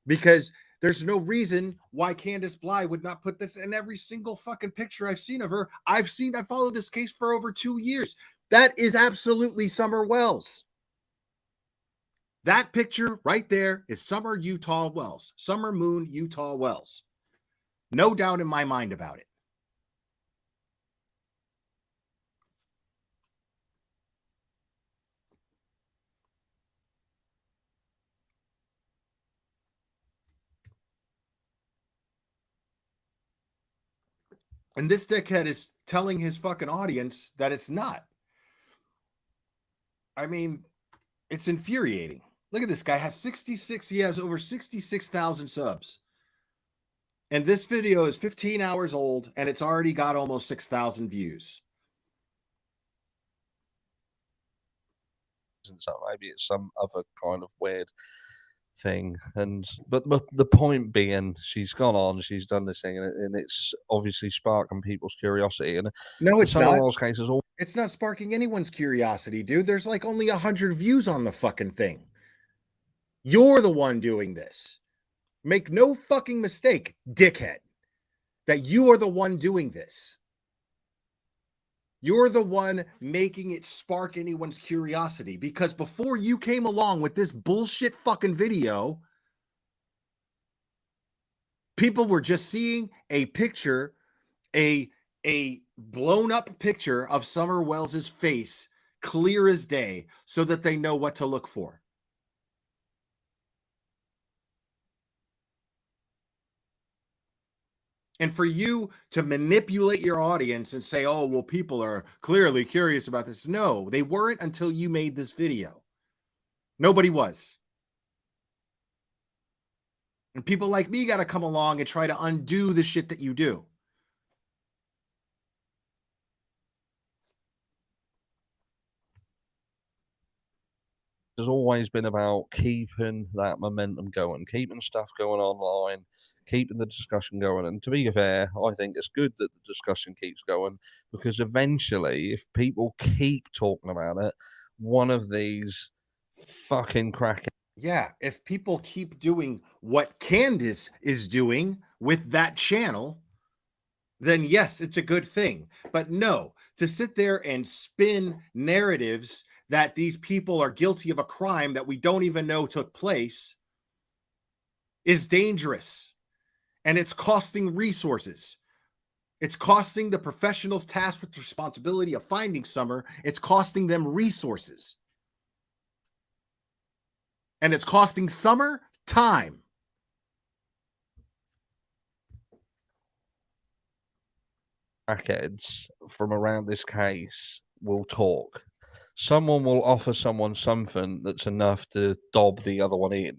because there's no reason why Candace Bly would not put this in every single fucking picture I've seen of her. I followed this case for over 2 years. That is absolutely Summer Wells. That picture right there is Summer Utah Wells. Summer Moon Utah Wells. No doubt in my mind about it. And this dickhead is telling his fucking audience that it's not. I mean, it's infuriating. Look at this guy. He has over 66,000 subs. And this video is 15 hours old, and it's already got almost 6,000 views. So maybe it's some other kind of weird thing. But the point being, she's gone on, she's done this thing, and it's obviously sparking people's curiosity. And no, it's not. Cases, it's not sparking anyone's curiosity, dude. There's like only 100 views on the fucking thing. You're the one doing this. Make no fucking mistake, dickhead, that you are the one doing this. You're the one making it spark anyone's curiosity, because before you came along with this bullshit fucking video, people were just seeing a picture, a blown up picture of Summer Wells's face, clear as day, so that they know what to look for. And for you to manipulate your audience and say, oh, well, people are clearly curious about this. No, they weren't until you made this video. Nobody was. And people like me got to come along and try to undo the shit that you do. There's always been about keeping that momentum going, keeping stuff going online, keeping the discussion going. And to be fair, I think it's good that the discussion keeps going, because eventually, if people keep talking about it, one of these fucking crackheads. Yeah, if people keep doing what Candace is doing with that channel, then yes, it's a good thing. But no, to sit there and spin narratives that these people are guilty of a crime that we don't even know took place is dangerous. And it's costing resources. It's costing the professionals tasked with the responsibility of finding Summer. It's costing them resources. And it's costing Summer time. Crackheads from around this case will talk. Someone will offer someone something that's enough to dob the other one in.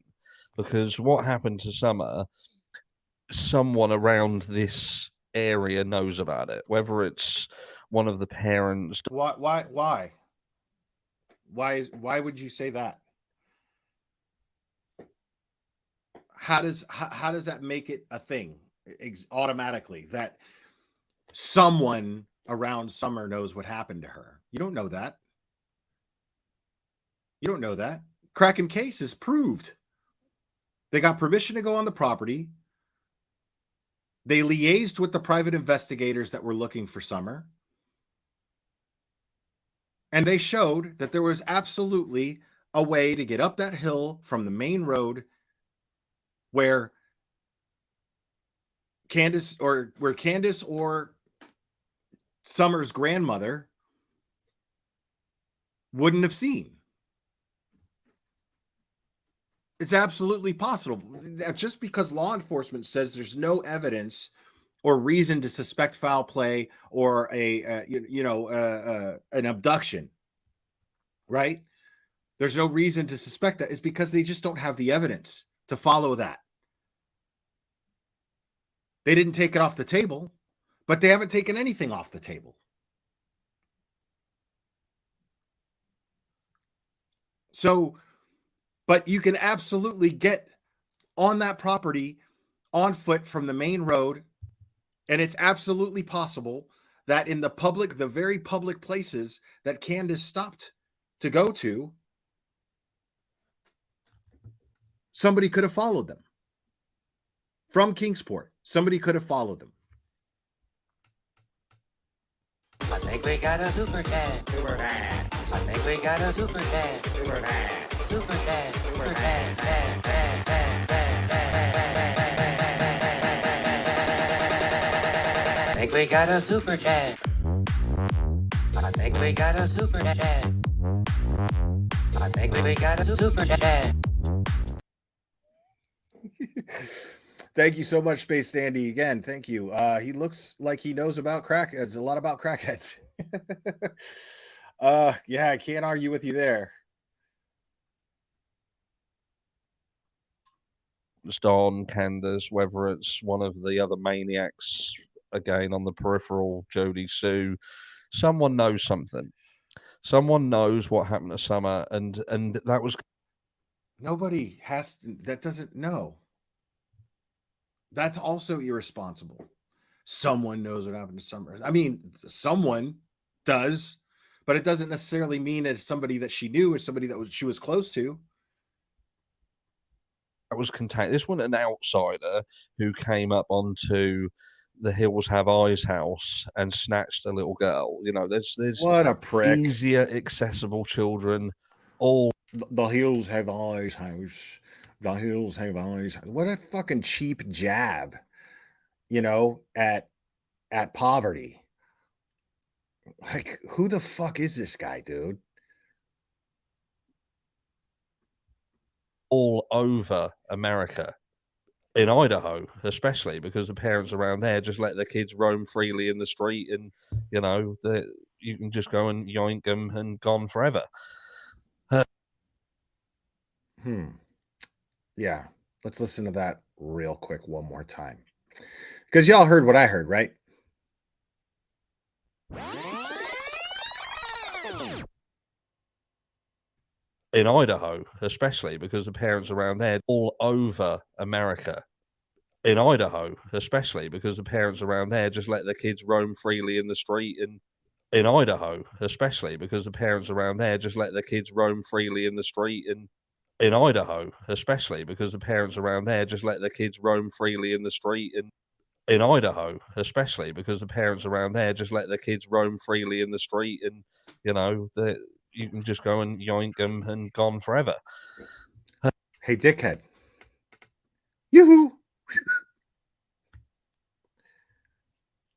Because what happened to Summer, someone around this area knows about it. Whether it's one of the parents. Why would you say that? How does that make it a thing automatically that someone around Summer knows what happened to her? You don't know that. You don't know that. Kraken case is proved. They got permission to go on the property. They liaised with the private investigators that were looking for Summer. And they showed that there was absolutely a way to get up that hill from the main road where Candace or Summer's grandmother wouldn't have seen. It's absolutely possible. Just because law enforcement says there's no evidence or reason to suspect foul play or an abduction, right? There's no reason to suspect that. It's because they just don't have the evidence to follow that. They didn't take it off the table, but they haven't taken anything off the table. So, but you can absolutely get on that property on foot from the main road. And it's absolutely possible that in the very public places that Candace stopped to go to, somebody could have followed them. From Kingsport, somebody could have followed them. I think we got a super chat. Super chat. I think we got a super chat. Super chat. Super chat. Super chat. I think we got a super chat. I think we got a super chat. I think we got a super chat. Thank you so much, Space Dandy. Again, thank you. He looks like he knows about crackheads, a lot about crackheads. Yeah, I can't argue with you there. Don, Candace, whether it's one of the other maniacs again on the peripheral, Jody Sue, someone knows something. Someone knows what happened to Summer, and that was nobody has to, that doesn't know. That's also irresponsible. Someone knows what happened to Summer. I mean, someone does, but it doesn't necessarily mean that it's somebody that she knew or somebody that she was close to. That was contained. This wasn't an outsider who came up onto the Hills Have Eyes house and snatched a little girl. You know, there's what a prick. Easier accessible children. All the Hills Have Eyes house. The Hills Have Eyes. What a fucking cheap jab, you know, at poverty. Like, who the fuck is this guy, dude? All over America, in Idaho especially, because the parents around there just let their kids roam freely in the street, and you know you can just go and yoink them and gone forever. Yeah, let's listen to that real quick one more time, because y'all heard what I heard, right? In Idaho especially, because the parents around there, all over America, in Idaho especially, because the parents around there just let their kids roam freely in the street, and in Idaho especially, because the parents around there just let their kids roam freely in the street, and in Idaho especially, because the parents around there just let their kids roam freely in the street, and in Idaho especially, because the parents around there just let their kids roam freely in the street, and you know you can just go and yoink them and gone forever. Hey, dickhead. Yoo-hoo!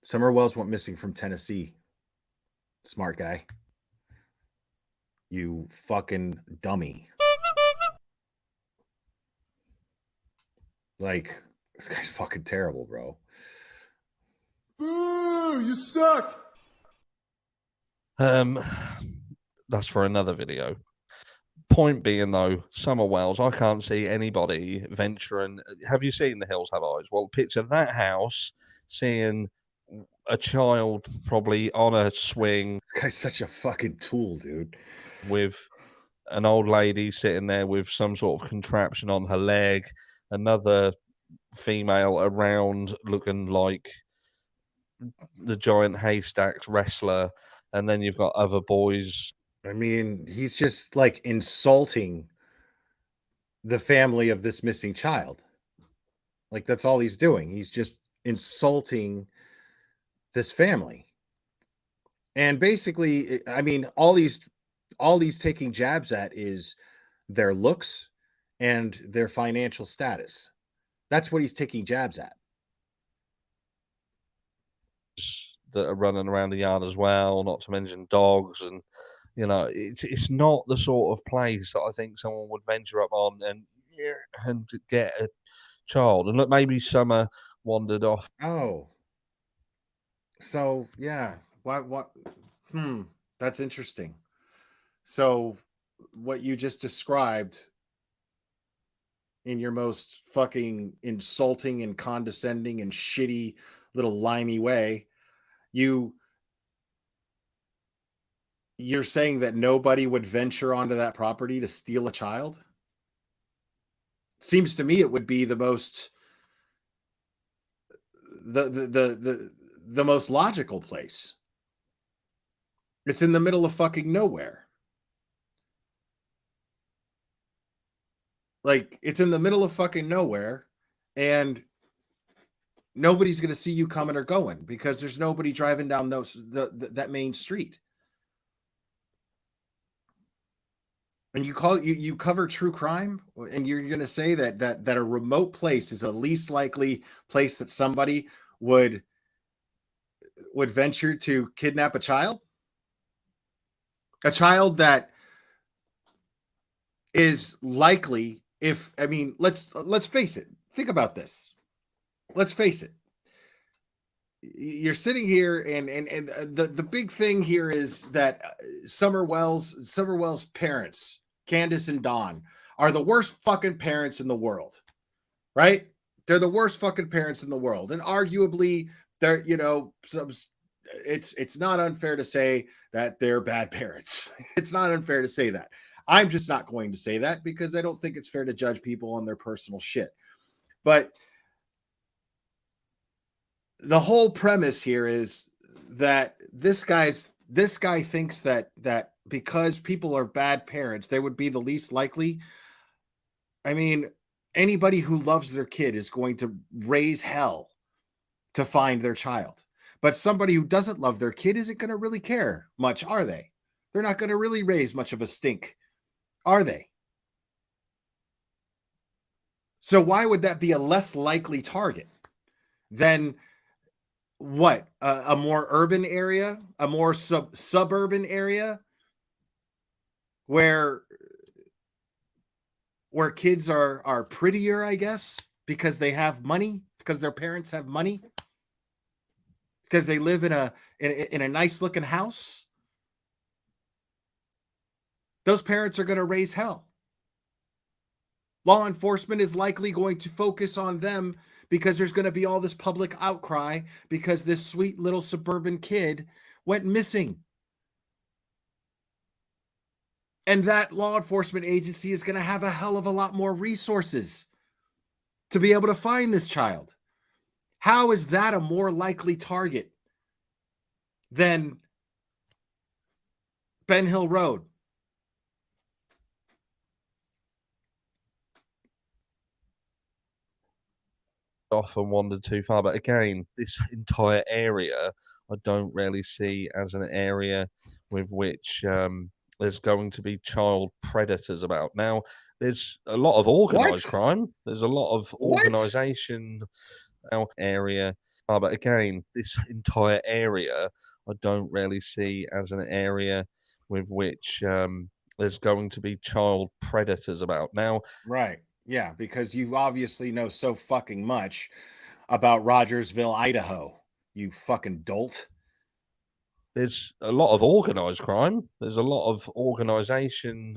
Summer Wells went missing from Tennessee. Smart guy. You fucking dummy. Like, this guy's fucking terrible, bro. Boo! You suck! That's for another video. Point being, though, Summer Wells, I can't see anybody venturing. Have you seen the Hills Have Eyes? Well, picture that house, seeing a child probably on a swing. This guy's such a fucking tool, dude. With an old lady sitting there with some sort of contraption on her leg, another female around looking like the giant haystacks wrestler, and then you've got other boys. I mean, he's just like insulting the family of this missing child. Like, that's all he's doing. He's just insulting this family. And basically, I mean, all he's taking jabs at is their looks and their financial status. That's what he's taking jabs at. That are running around the yard as well, not to mention dogs, and you know, it's not the sort of place that I think someone would venture up on and get a child. And look, maybe Summer wandered off. Oh, so yeah, what? That's interesting. So what you just described in your most fucking insulting and condescending and shitty little limey way, you You're saying that nobody would venture onto that property to steal a child? Seems to me it would be the most the most logical place. It's in the middle of fucking nowhere. Like, it's in the middle of fucking nowhere, and nobody's going to see you coming or going because there's nobody driving down that main street. And you cover true crime, and you're going to say that a remote place is a least likely place that somebody would venture to kidnap a child that is likely, let's face it. Think about this. Let's face it. You're sitting here, and the big thing here is that Summerwell's parents, Candace and Dawn, are the worst fucking parents in the world, right? They're the worst fucking parents in the world, and arguably, they're it's not unfair to say that they're bad parents. It's not unfair to say that. I'm just not going to say that because I don't think it's fair to judge people on their personal shit. But the whole premise here is that this guy thinks that because people are bad parents, they would be the least likely. I mean, anybody who loves their kid is going to raise hell to find their child. But somebody who doesn't love their kid isn't going to really care much, are they? They're not going to really raise much of a stink, are they? So why would that be a less likely target than what? A more urban area, a more suburban area where kids are prettier, I guess, because they have money, because their parents have money, because they live in a nice looking house. Those parents are going to raise hell. Law enforcement is likely going to focus on them because there's going to be all this public outcry because this sweet little suburban kid went missing. And that law enforcement agency is going to have a hell of a lot more resources to be able to find this child. How is that a more likely target than Ben Hill Road? Off and wandered too far, but again, this entire area I don't really see as an area with which there's going to be child predators about. Now, there's a lot of organized crime. There's a lot of organization area, but again, this entire area I don't really see as an area with which there's going to be child predators about. Now, right. Yeah, because you obviously know so fucking much about Rogersville, Idaho, you fucking dolt. There's a lot of organized crime. There's a lot of organization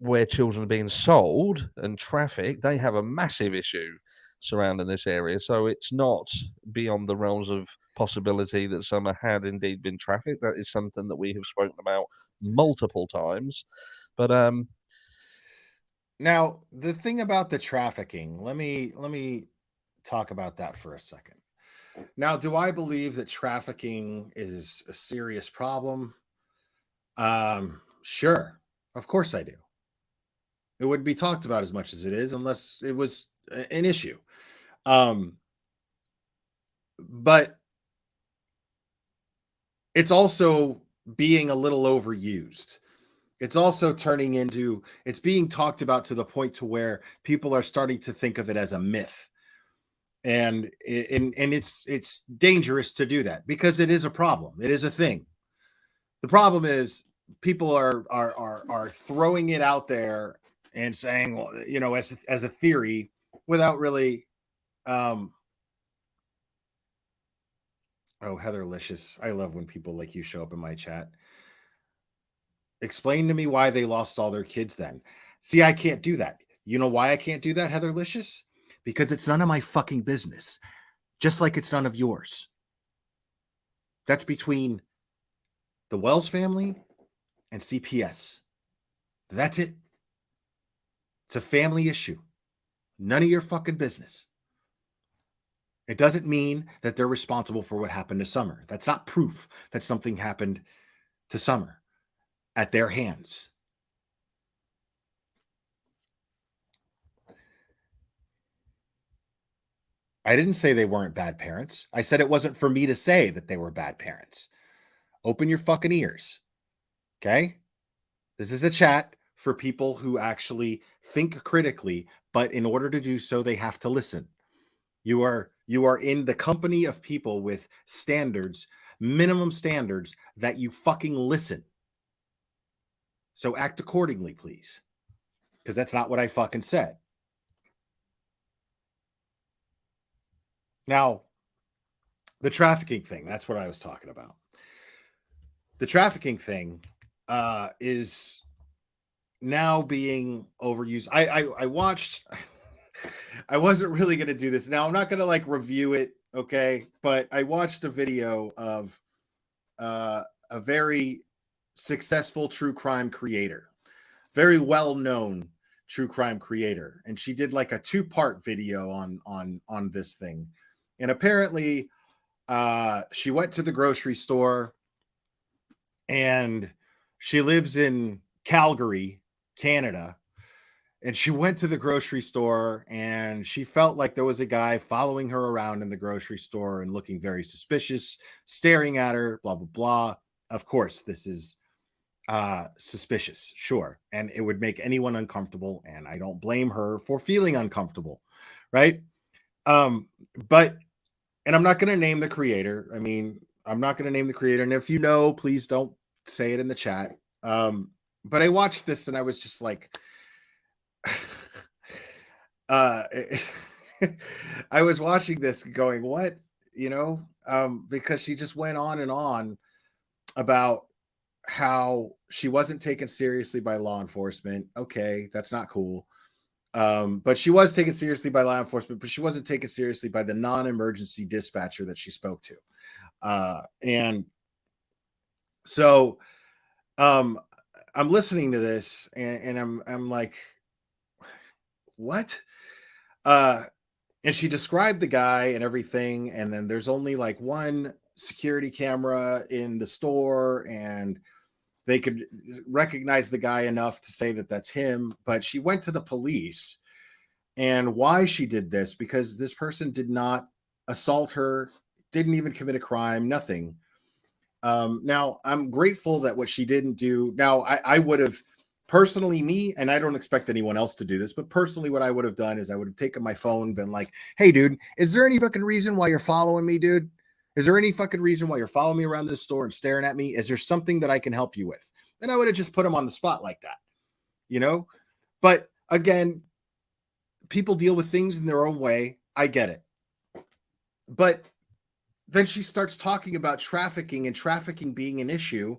where children are being sold and trafficked. They have a massive issue surrounding this area. So it's not beyond the realms of possibility that some had indeed been trafficked. That is something that we have spoken about multiple times. But now, the thing about the trafficking, let me talk about that for a second. Now, do I believe that trafficking is a serious problem? Sure. Of course I do. It wouldn't be talked about as much as it is unless it was an issue. But it's also being a little overused. It's also turning into, it's being talked about to the point to where people are starting to think of it as a myth. And it's dangerous to do that because it is a problem. It is a thing. The problem is people are throwing it out there and saying, well, as a theory without really oh, Heatherlicious. I love when people like you show up in my chat. Explain to me why they lost all their kids then. See, I can't do that. You know why I can't do that, Heatherlicious? Because it's none of my fucking business. Just like it's none of yours. That's between the Wells family, and CPS. That's it. It's a family issue. None of your fucking business. It doesn't mean that they're responsible for what happened to Summer. That's not proof that something happened to Summer at their hands. I didn't say they weren't bad parents. I said it wasn't for me to say that they were bad parents. Open your fucking ears. Okay? This is a chat for people who actually think critically, but in order to do so, they have to listen. You are in the company of people with standards, minimum standards, that you fucking listen. So act accordingly, please. Because that's not what I fucking said. Now, the trafficking thing, that's what I was talking about. The trafficking thing is now being overused. I watched, I wasn't really going to do this. Now, I'm not going to like review it, okay? But I watched a video of a very successful true crime creator, very well-known true crime creator. And she did like a 2-part video on this thing. And apparently she went to the grocery store, and she lives in Calgary, Canada. And she went to the grocery store, and she felt like there was a guy following her around in the grocery store and looking very suspicious, staring at her, blah, blah, blah. Of course, this is suspicious, sure. And it would make anyone uncomfortable, and I don't blame her for feeling uncomfortable, right? But and I'm not going to name the creator. I mean, I'm not going to name the creator. And if you know, please don't say it in the chat. But I watched this and I was just like, I was watching this going, what? You know, because she just went on and on about how she wasn't taken seriously by law enforcement. Okay, that's not cool. But she was taken seriously by law enforcement, but she wasn't taken seriously by the non-emergency dispatcher that she spoke to. And so I'm listening to this and I'm like, what? And she described the guy and everything. And then there's only like one security camera in the store, and they could recognize the guy enough to say that that's him. But she went to the police. And why she did this, because this person did not assault her, didn't even commit a crime, nothing. Now, I'm grateful that what she didn't do. Now, I would have personally, me, and I don't expect anyone else to do this, but personally, what I would have done is I would have taken my phone and been like, hey, dude, is there any fucking reason why you're following me, dude? Is there any fucking reason why you're following me around this store and staring at me? Is there something that I can help you with? And I would have just put him on the spot like that, you know? But again, people deal with things in their own way. I get it. But then she starts talking about trafficking and trafficking being an issue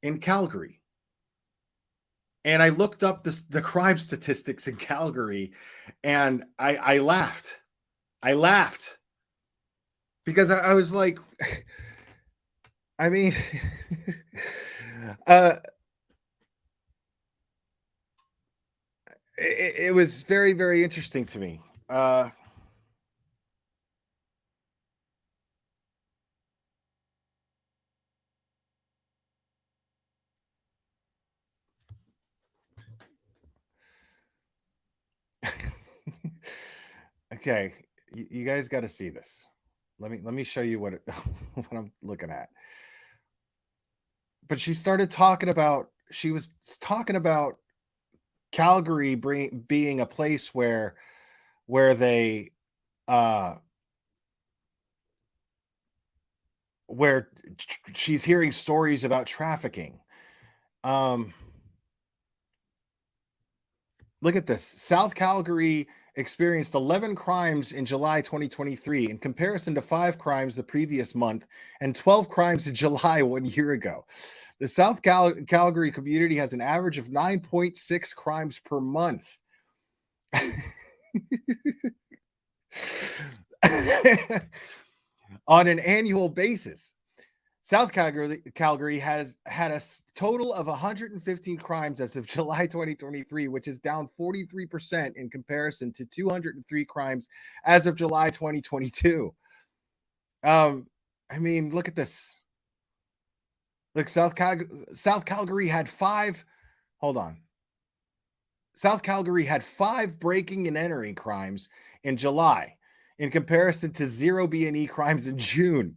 in Calgary. And I looked up the crime statistics in Calgary, and I laughed. I laughed because I was like, I mean, it was very, very interesting to me. Okay, you guys got to see this. Let me show you what what I'm looking at. But she started talking about, she was talking about Calgary being a place where they where she's hearing stories about trafficking. Look at this. South Calgary experienced 11 crimes in July 2023 in comparison to 5 crimes the previous month and 12 crimes in July 1 year ago. The South Calgary community has an average of 9.6 crimes per month. On an annual basis. South Calgary has had a total of 115 crimes as of July 2023, which is down 43% in comparison to 203 crimes as of July 2022. I mean, look at this. Look, South Calgary had 5. Hold on. South Calgary had 5 breaking and entering crimes in July, in comparison to 0 B&E crimes in June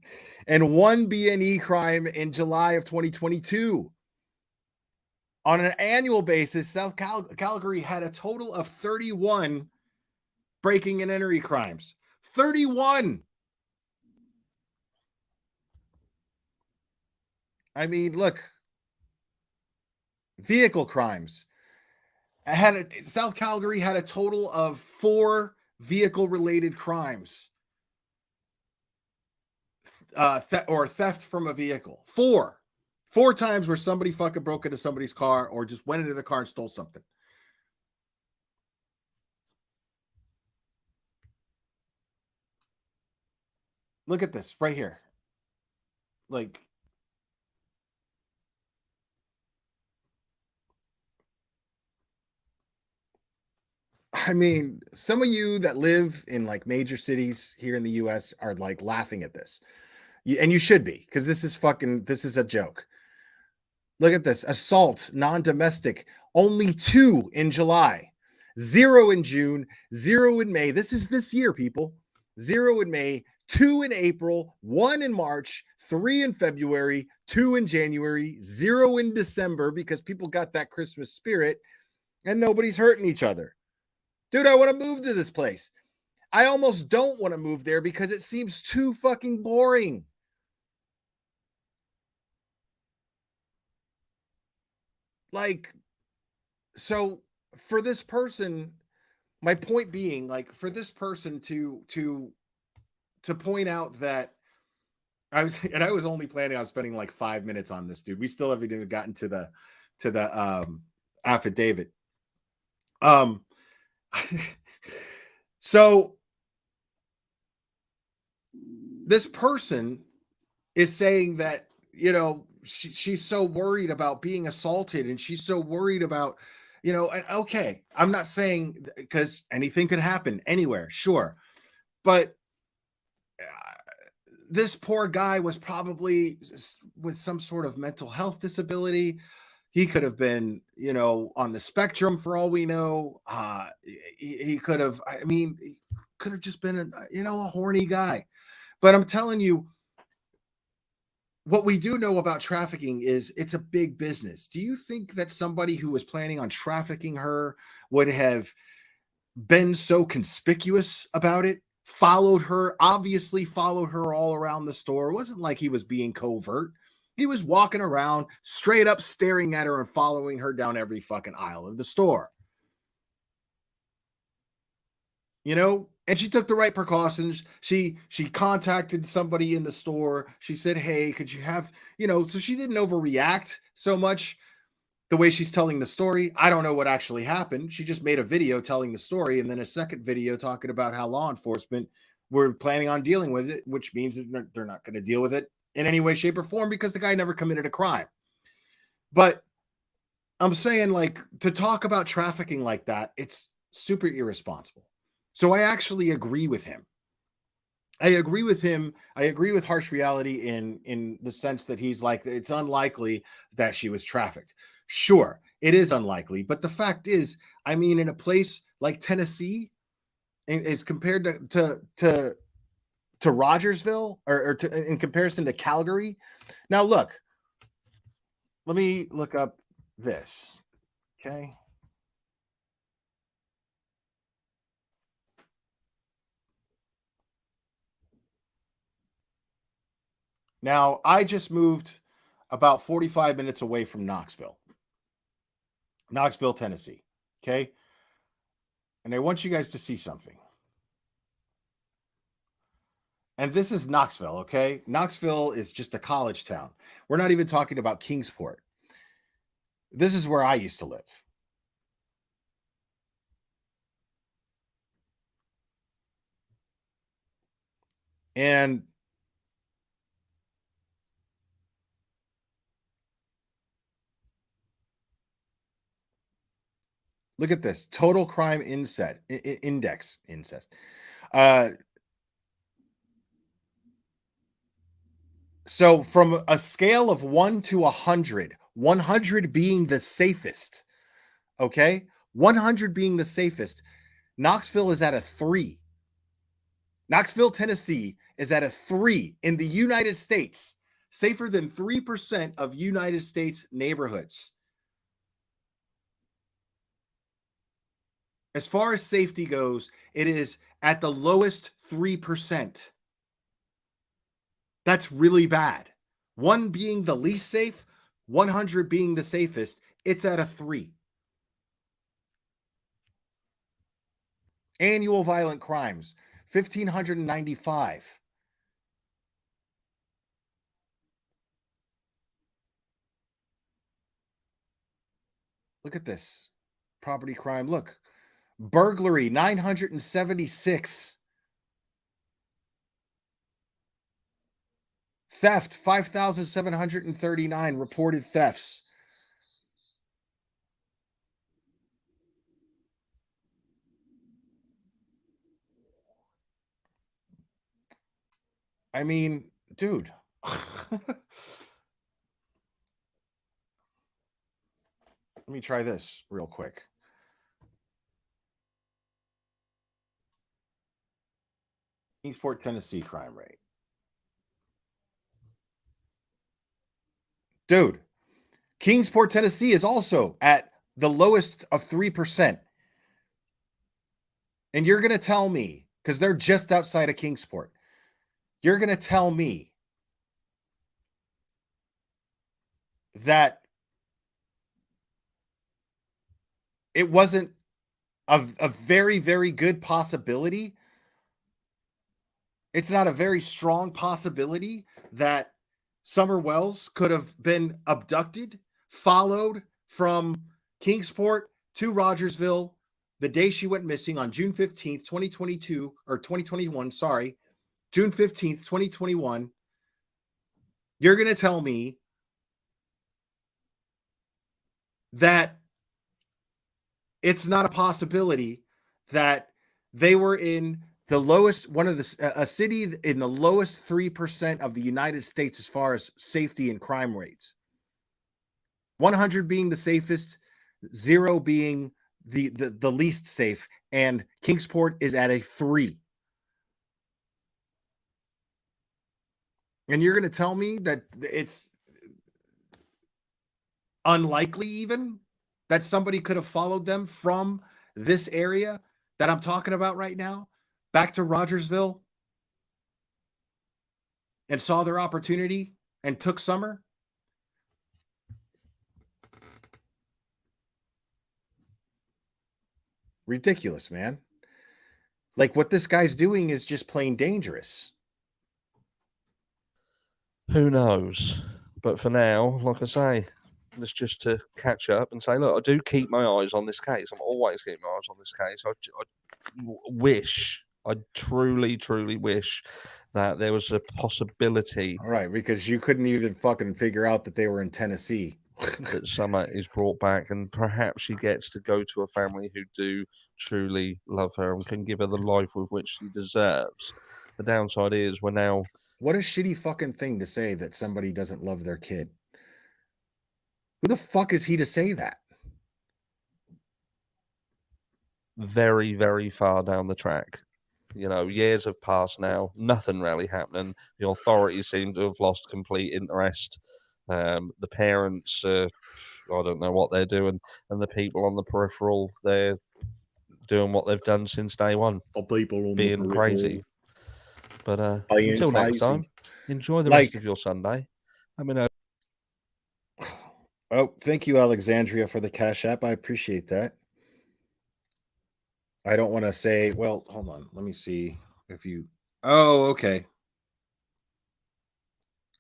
and 1 B&E crime in July of 2022. On an annual basis, South Calgary had a total of 31 breaking and entering crimes. 31. I mean, look, vehicle crimes. South Calgary had a total of 4 vehicle-related crimes. Theft from a vehicle. 4 times where somebody fucking broke into somebody's car or just went into the car and stole something. Look at this right here. Like, I mean, some of you that live in like major cities here in the US are like laughing at this. And you should be, because this is a joke. Look at this. Assault, non-domestic, only 2 in July, 0 in June, 0 in May. This is this year, people. 0 in May, 2 in April, 1 in March, 3 in February, 2 in January, 0 in December, because people got that Christmas spirit and nobody's hurting each other. Dude, I want to move to this place. I almost don't want to move there because it seems too fucking boring. Like, so for this person, my point being, like, for this person to point out that I was only planning on spending like 5 minutes on this, dude. We still haven't even gotten to the affidavit. So this person is saying that, you know, she's so worried about being assaulted and she's so worried about, you know, and okay, I'm not saying, because anything could happen anywhere, sure. But this poor guy was probably with some sort of mental health disability. He could have been, you know, on the spectrum for all we know. He could have, I mean, he could have just been, a horny guy. But I'm telling you, what we do know about trafficking is it's a big business. Do you think that somebody who was planning on trafficking her would have been so conspicuous about it? Obviously followed her all around the store. It wasn't like he was being covert. He was walking around straight up staring at her and following her down every fucking aisle of the store. You know, and she took the right precautions. She contacted somebody in the store. She said, "Hey, could you have," so she didn't overreact so much the way she's telling the story. I don't know what actually happened. She just made a video telling the story and then a second video talking about how law enforcement were planning on dealing with it, which means that they're not going to deal with it in any way, shape, or form because the guy never committed a crime. But I'm saying, like, to talk about trafficking like that, it's super irresponsible. So I actually agree with him. I agree with him. I agree with harsh reality in the sense that he's like, it's unlikely that she was trafficked. Sure, it is unlikely. But the fact is, I mean, in a place like Tennessee, as compared to Rogersville or in comparison to Calgary. Now, look, let me look up this. Okay. Now, I just moved about 45 minutes away from Knoxville, Tennessee. Okay. And I want you guys to see something. And this is Knoxville. Okay. Knoxville is just a college town. We're not even talking about Kingsport. This is where I used to live. And Look at this. Total crime index. Incest. So from a scale of 1 to 100, 100 being the safest, okay? 100 being the safest, Knoxville is at a 3. Knoxville, Tennessee is at a 3 in the United States, safer than 3% of United States neighborhoods. As far as safety goes, it is at the lowest 3%. That's really bad. 1 being the least safe, 100 being the safest, it's at a 3. Annual violent crimes, 1,595. Look at this. Property crime. Look. Burglary, 976. Theft, 5,739 reported thefts. I mean, dude. Let me try this real quick. Kingsport, Tennessee crime rate. Dude, Kingsport, Tennessee is also at the lowest of 3%. And you're going to tell me, because they're just outside of Kingsport, you're going to tell me that it wasn't a very, very good possibility. It's not a very strong possibility that Summer Wells could have been abducted, followed from Kingsport to Rogersville the day she went missing on June 15th, 2022, or 2021, sorry, June 15th, 2021. You're going to tell me that it's not a possibility that they were in the lowest, a city in the lowest 3% of the United States as far as safety and crime rates. 100 being the safest, 0 being the least safe, and Kingsport is at a 3. And you're going to tell me that it's unlikely even that somebody could have followed them from this area that I'm talking about right now back to Rogersville and saw their opportunity and took Summer? Ridiculous, man. Like, what this guy's doing is just plain dangerous. Who knows? But for now, like I say, it's just to catch up and say, look, I do keep my eyes on this case. I'm always keeping my eyes on this case. I truly, truly wish that there was a possibility. All right, because you couldn't even fucking figure out that they were in Tennessee. That Summer is brought back and perhaps she gets to go to a family who do truly love her and can give her the life with which she deserves. The downside is we're now... What a shitty fucking thing to say that somebody doesn't love their kid. Who the fuck is he to say that? Very, very far down the track. You know, years have passed now. Nothing really happening. The authorities seem to have lost complete interest. The parents, I don't know what they're doing. And the people on the peripheral, they're doing what they've done since day one. People on being crazy. But until next time, enjoy the rest of your Sunday. Let me know. Oh, thank you, Alexandria, for the Cash App. I appreciate that. I don't want to say, well, hold on. Let me see if you... Oh, okay.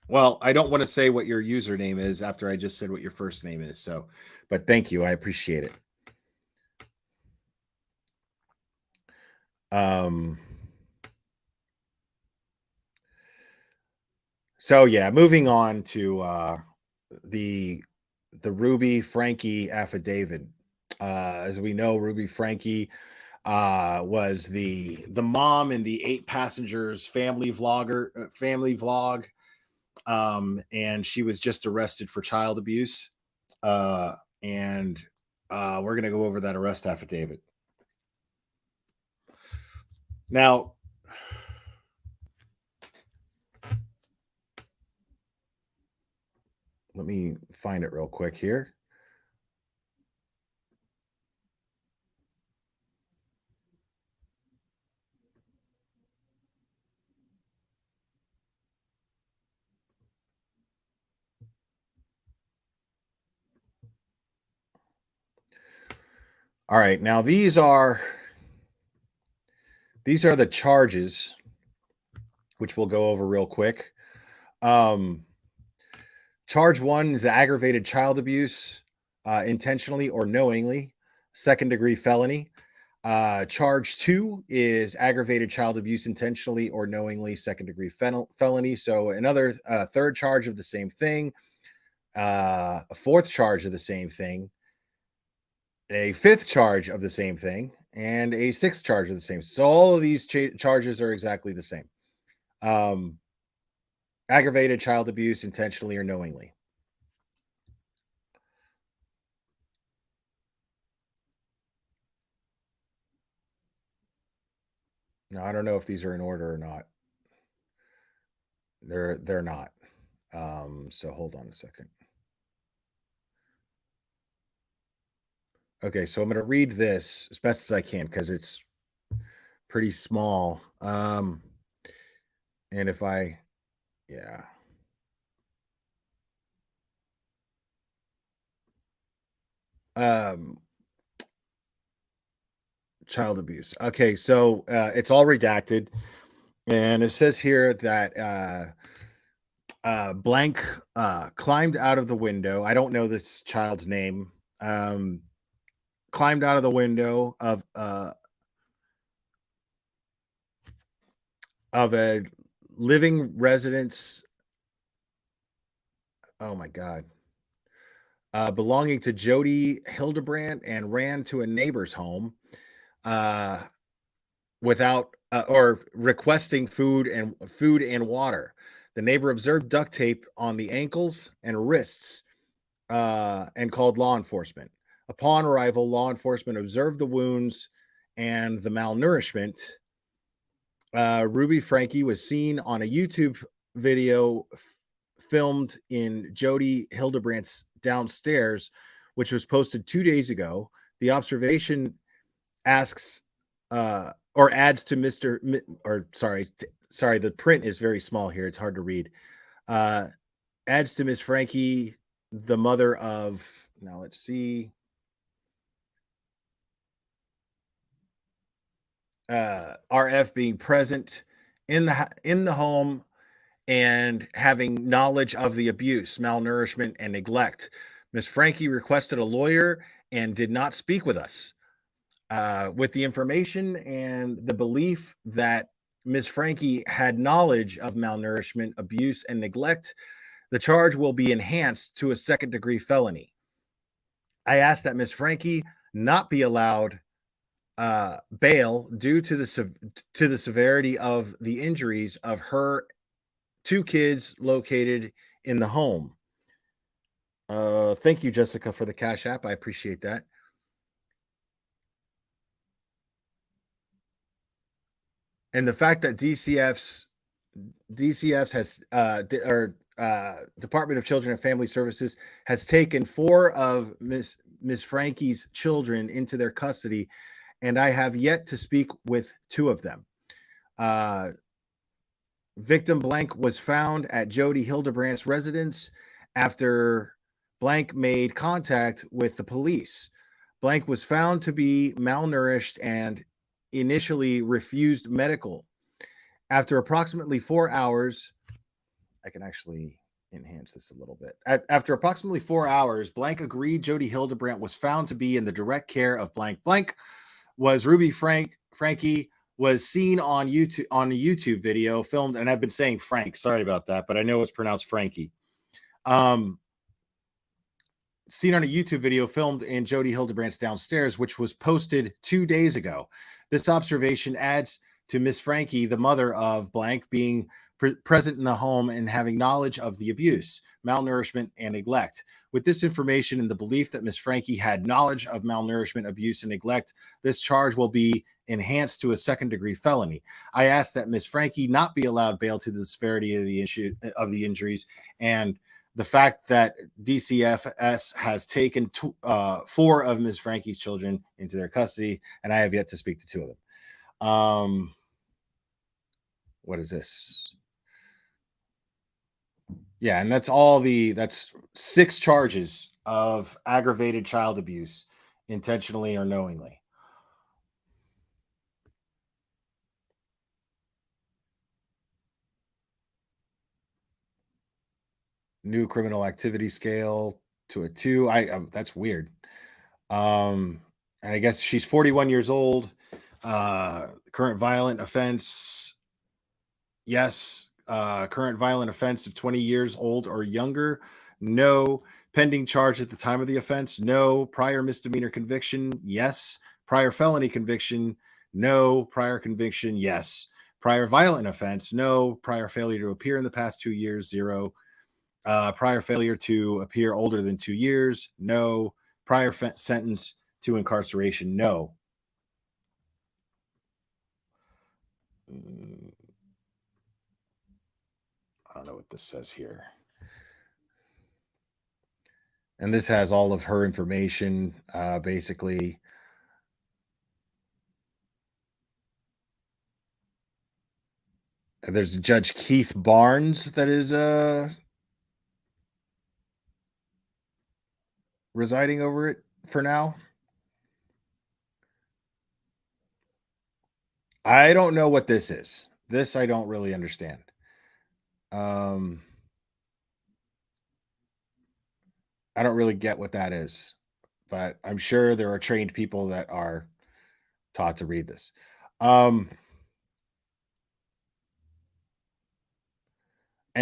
Well, I don't want to say what your username is after I just said what your first name is. So, but thank you. I appreciate it. So yeah, moving on to the Ruby Franke affidavit. As we know, Ruby Franke was the mom in the 8 Passengers family vlog, and she was just arrested for child abuse. And we're going to go over that arrest affidavit. Now, let me find it real quick here. All right, now these are the charges, which we'll go over real quick. Charge 1 is aggravated child abuse, intentionally or knowingly, second-degree felony. Charge 2 is aggravated child abuse intentionally or knowingly, second-degree felony. So another third charge of the same thing, a fourth charge of the same thing, a fifth charge of the same thing, and a sixth charge of the same. So all of these charges are exactly the same. Aggravated child abuse intentionally or knowingly. Now, I don't know if these are in order or not. They're not. So hold on a second. Okay, so I'm going to read this as best as I can because it's pretty small. And if I, yeah. Child abuse. Okay, so it's all redacted. And it says here that blank climbed out of the window. I don't know this child's name. Climbed out of the window of a living residence. Oh my God. Belonging to Jody Hildebrandt and ran to a neighbor's home without or requesting food and water. The neighbor observed duct tape on the ankles and wrists and called law enforcement. Upon arrival, law enforcement observed the wounds and the malnourishment. Ruby Franke was seen on a YouTube video filmed in Jody Hildebrandt's downstairs, which was posted 2 days ago. The observation asks or adds to the print is very small here. It's hard to read. Adds to Miss Franke, the mother of, now let's see. RF being present in the home and having knowledge of the abuse, malnourishment, and neglect. Miss Franke requested a lawyer and did not speak with us. With the information and the belief that Miss Franke had knowledge of malnourishment, abuse, and neglect, the charge will be enhanced to a second-degree felony. I ask that Miss Franke not be allowed bail due to the severity of the injuries of her 2 kids located in the home. Thank you, Jessica, for the Cash App. I appreciate that. And the fact that DCF's has Department of Children and Family Services has taken 4 of Miss Franke's children into their custody, and I have yet to speak with 2 of them. Victim blank was found at Jody Hildebrandt's residence after blank made contact with the police. Blank was found to be malnourished and initially refused medical. After approximately 4 hours, I can actually enhance this a little bit. After approximately 4 hours, blank agreed Jody Hildebrandt was found to be in the direct care of blank. Blank was Ruby Franke was seen on YouTube on a YouTube video filmed, and I've been saying Frank. Sorry about that, but I know it's pronounced Frankie. seen on a YouTube video filmed in Jody Hildebrandt's downstairs, which was posted 2 days ago. This observation adds to Miss Franke, the mother of blank, being present in the home and having knowledge of the abuse, malnourishment, and neglect. With this information and the belief that Miss Franke had knowledge of malnourishment, abuse, and neglect, this charge will be enhanced to a second-degree felony. I ask that Miss Franke not be allowed bail to the severity of the issue of the injuries, and the fact that DCFS has taken 4 of Ms. Franke's children into their custody, and I have yet to speak to 2 of them. What is this? Yeah, and that's 6 charges of aggravated child abuse, intentionally or knowingly. New criminal activity scale to a 2. That's weird. And I guess she's 41 years old. Current violent offense. Yes. Current violent offense of 20 years old or younger. No. Pending charge at the time of the offense. No. Prior misdemeanor conviction. Yes. Prior felony conviction. No. Prior conviction. Yes. Prior violent offense. No. Prior failure to appear in the past 2 years. 0. Prior failure to appear older than 2 years. No. Prior sentence to incarceration. No. I don't know what this says here. And this has all of her information, basically. And there's Judge Keith Barnes that is residing over it for now. I don't know what this is. This I don't really understand. I don't really get what that is, but I'm sure there are trained people that are taught to read this. And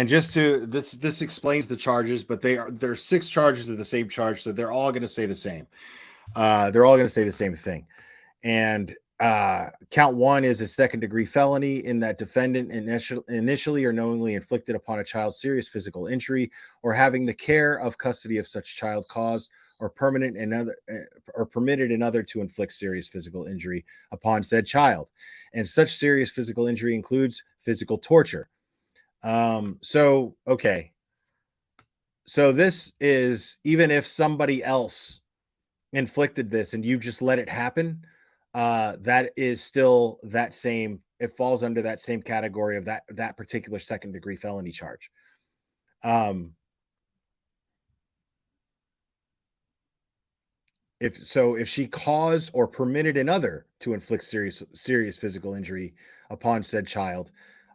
just to this explains the charges, but there's 6 charges of the same charge, so they're all going to say the same. They're all going to say the same thing. And count 1 is a second-degree felony in that defendant initially or knowingly inflicted upon a child serious physical injury, or having the care of custody of such child caused or permitted another to inflict serious physical injury upon said child. And such serious physical injury includes physical torture. Okay. So this is, even if somebody else inflicted this and you just let it happen, that is still that same, it falls under that same category of that particular second degree felony charge. If she caused or permitted another to inflict serious physical injury upon said child,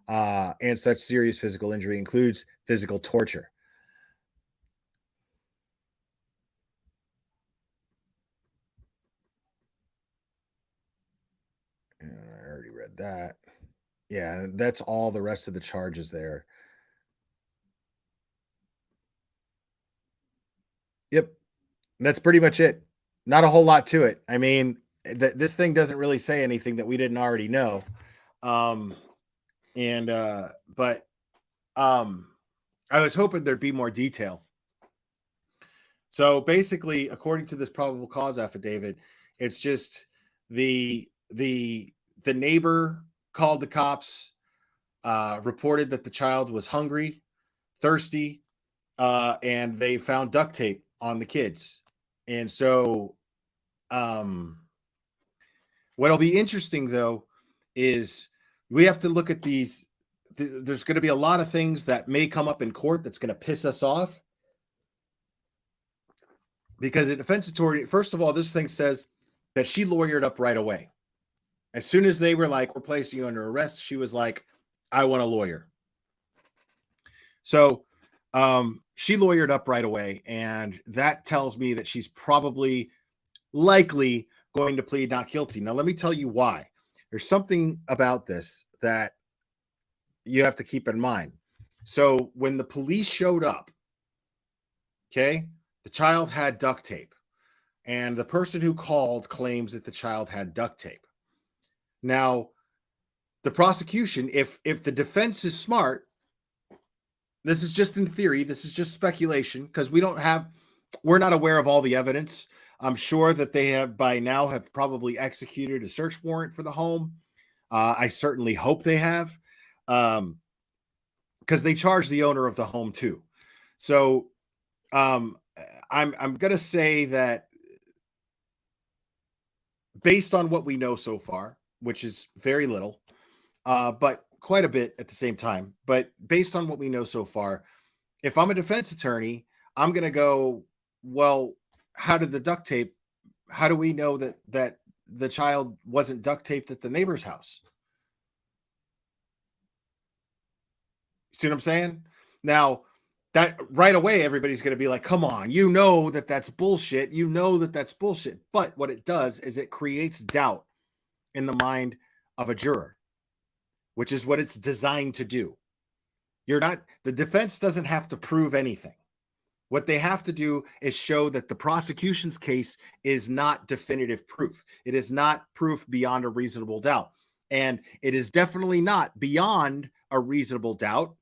and such serious physical injury includes physical torture. And I already read that. Yeah, that's all the rest of the charges there. Yep. That's pretty much it. Not a whole lot to it. I mean, this thing doesn't really say anything that we didn't already know. But I was hoping there'd be more detail. So basically, according to this probable cause affidavit, it's just the neighbor called the cops, reported that the child was hungry, thirsty, and they found duct tape on the kids. And so what'll be interesting, though, is we have to look at these. There's going to be a lot of things that may come up in court that's going to piss us off. Because a defense attorney, first of all, this thing says that she lawyered up right away. As soon as they were like, we're placing you under arrest, she was like, I want a lawyer. So she lawyered up right away. And that tells me that she's probably likely going to plead not guilty. Now, let me tell you why. There's something about this that you have to keep in mind. So when the police showed up, okay, the child had duct tape, and the person who called claims that the child had duct tape. Now, the prosecution, if the defense is smart, this is just in theory, this is just speculation, because we're not aware of all the evidence. I'm sure that they have by now have probably executed a search warrant for the home. I certainly hope they have, because they charged the owner of the home too. So I'm going to say that based on what we know so far, which is very little, but quite a bit at the same time. But based on what we know so far, if I'm a defense attorney, I'm going to go, well, how do we know that the child wasn't duct taped at the neighbor's house? See what I'm saying? Now, that right away, everybody's going to be like, come on, you know that's bullshit. You know that's bullshit. But what it does is it creates doubt in the mind of a juror, which is what it's designed to do. The defense doesn't have to prove anything. What they have to do is show that the prosecution's case is not definitive proof. It is not proof beyond a reasonable doubt. And it is definitely not beyond a reasonable doubt.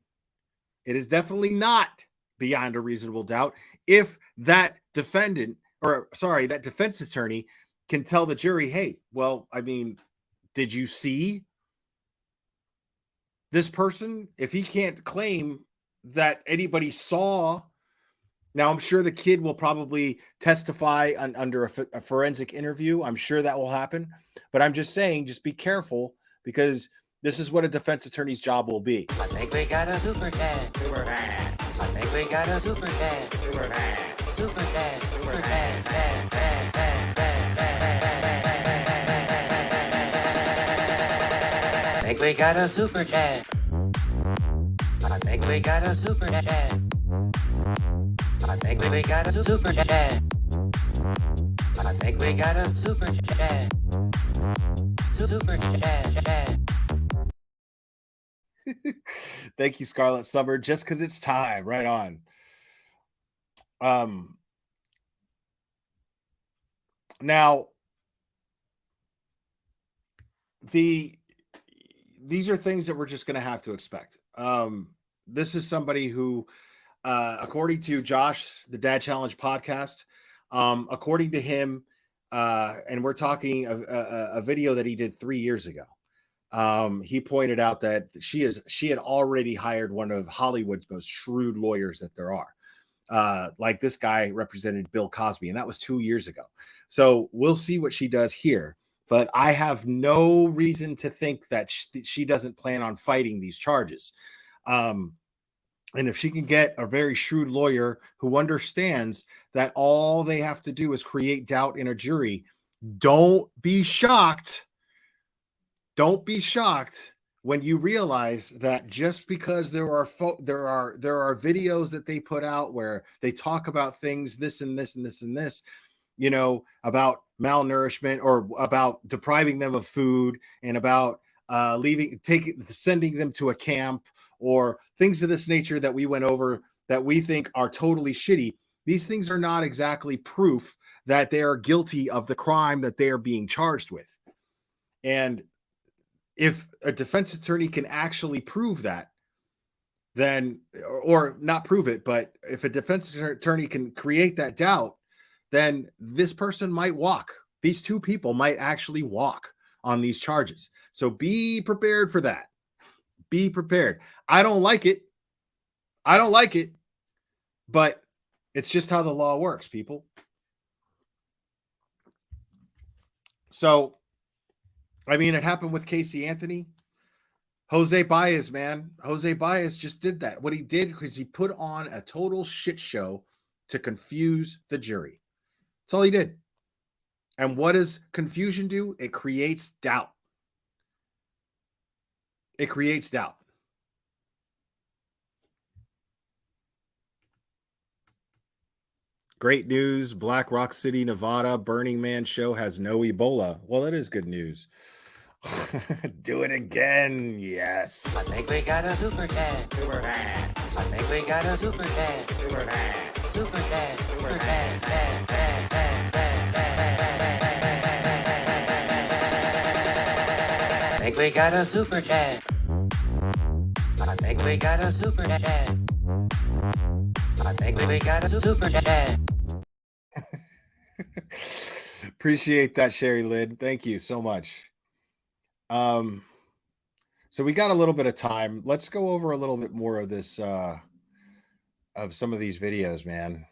It is definitely not beyond a reasonable doubt if that that defense attorney can tell the jury, hey, well, I mean, did you see this person? If he can't claim that anybody saw, now I'm sure the kid will probably testify under a forensic interview. I'm sure that will happen. But I'm just saying, just be careful, because this is what a defense attorney's job will be. I think we got a super dad. Super dad. I think we got a super dad. Super dad. Super dad. Super dad. Dad, dad, dad, dad, dad. I think we got a super dad. I think we got a super dad. I think we got a super dad. I think we got a super dad. Super dad. Thank you, Scarlet Summer. Just because it's time, right on. Now, these are things that we're just going to have to expect. This is somebody who, according to Josh, the Dad Challenge podcast, according to him, and we're talking a video that he did 3 years ago. He pointed out that she had already hired one of Hollywood's most shrewd lawyers that there are. Like this guy represented Bill Cosby, and that was 2 years ago. So we'll see what she does here. But I have no reason to think that she doesn't plan on fighting these charges. And if she can get a very shrewd lawyer who understands that all they have to do is create doubt in a jury, don't be shocked. Don't be shocked when you realize that just because there are videos that they put out where they talk about things, this and this and this and this, you know, about malnourishment or about depriving them of food and about sending them to a camp or things of this nature that we went over that we think are totally shitty. These things are not exactly proof that they are guilty of the crime that they are being charged with. And if a defense attorney can actually prove that, then, or not prove it, but if a defense attorney can create that doubt, then this person might walk. These two people might actually walk on these charges. So be prepared for that. Be prepared. I don't like it. But it's just how the law works, people. So, I mean, it happened with Casey Anthony. Jose Baez, man. Jose Baez just did that. What he did was he put on a total shit show to confuse the jury. That's all he did. And what does confusion do? It creates doubt. It creates doubt. Great news. Black Rock City, Nevada, Burning Man show has no Ebola. Well, that is good news. Do it again. Yes. I think we got a super dad. Super dad. I think we got a super dad. Super dad. super chat. Super I think we got a super chat. I think we got a super chat. I think we got a super chat. Appreciate that, Sherry Lid. Thank you so much. So we got a little bit of time. Let's go over a little bit more of this of some of these videos, man.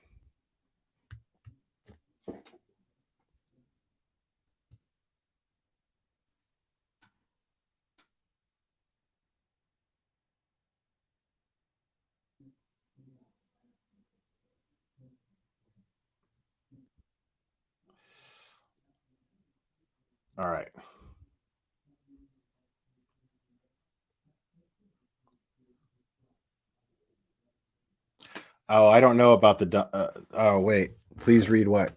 All right. Oh, I don't know about the. Oh, wait. Please read what?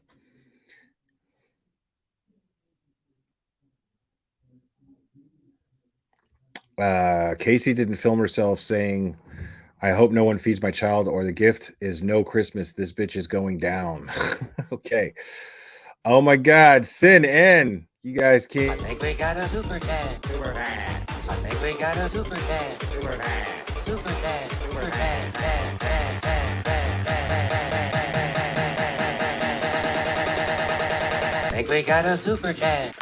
Casey didn't film herself saying, "I hope no one feeds my child," or the gift is no Christmas. This bitch is going down. Okay. Oh my God, Sin N. You guys can't. I think we got a super chat. Super chat. I think we got a super chat. Super chat. Super chat. Super chat. I think we got a super chat.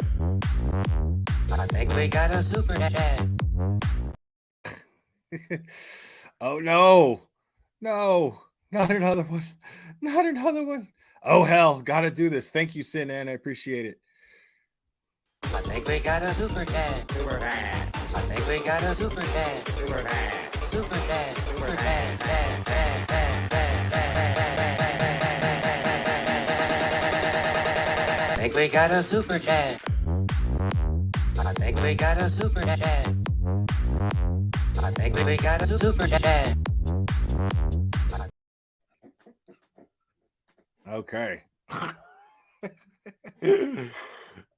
I think we got a super chat. Oh no. No. Not another one. Not another one. Oh hell, gotta do this. Thank you, Sin N. I appreciate it. I think we got a super chat. Super chat. I think we got a super chat. Super chat. Super chat. Super chat. I think we got a super chat. I think we got a super chat. I think we got a super chat. Okay.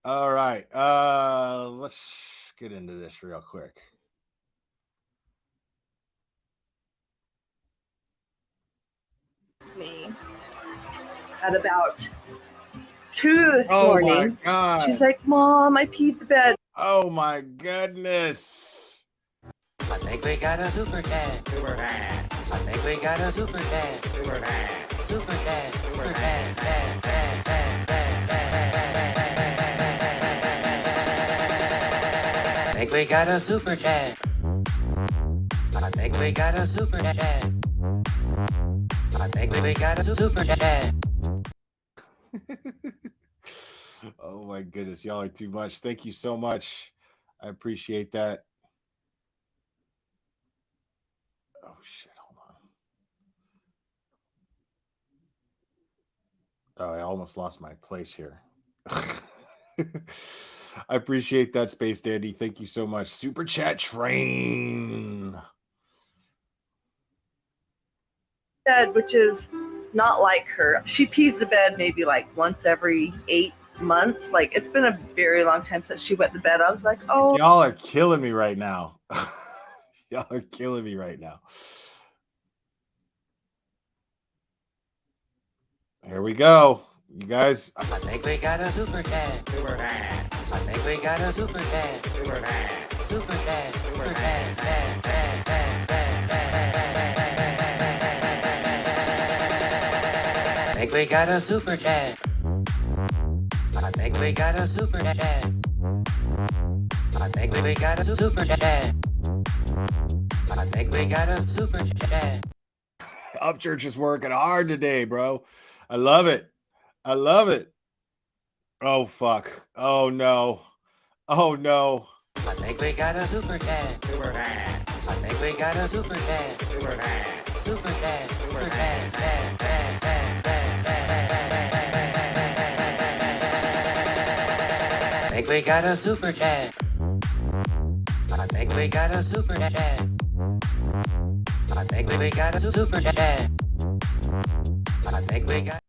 All right. Let's get into this real quick. Me at about 2 this Oh my morning. God. She's like, "Mom, I peed the bed." Oh my goodness. I think we got a super chat. Super chat. I think we got a super chat. Super chat. Super chat. Super chat. I think we got a super chat. I think we got a super chat. I think we got a super chat. Oh my goodness, y'all are too much. Thank you so much. I appreciate that. Oh shit, hold on. Oh, I almost lost my place here. I appreciate that, Space Dandy. Thank you so much. Super chat train. Bed, which is not like her. She pees the bed maybe like once every 8 months. Like, it's been a very long time since she wet the bed. I was like, oh. Y'all are killing me right now. Y'all are killing me right now. Here we go. You guys. I think we got a super chat. Super chat. I think we got a super chat. Super chat. Super chat. Super chat. I think we got a super chat. I think we got a super chat. I think we got a super chat. I think we got a super chat. Upchurch is working hard today, bro. I love it. I love it. Oh, fuck. Oh, no. Oh, no. I think we got a super chat. Super chat. I think we got a super chat. Super chat. Super chat. Super chat. I think we got a super chat. I think we got a super chat. I think we got a super chat. I think we got.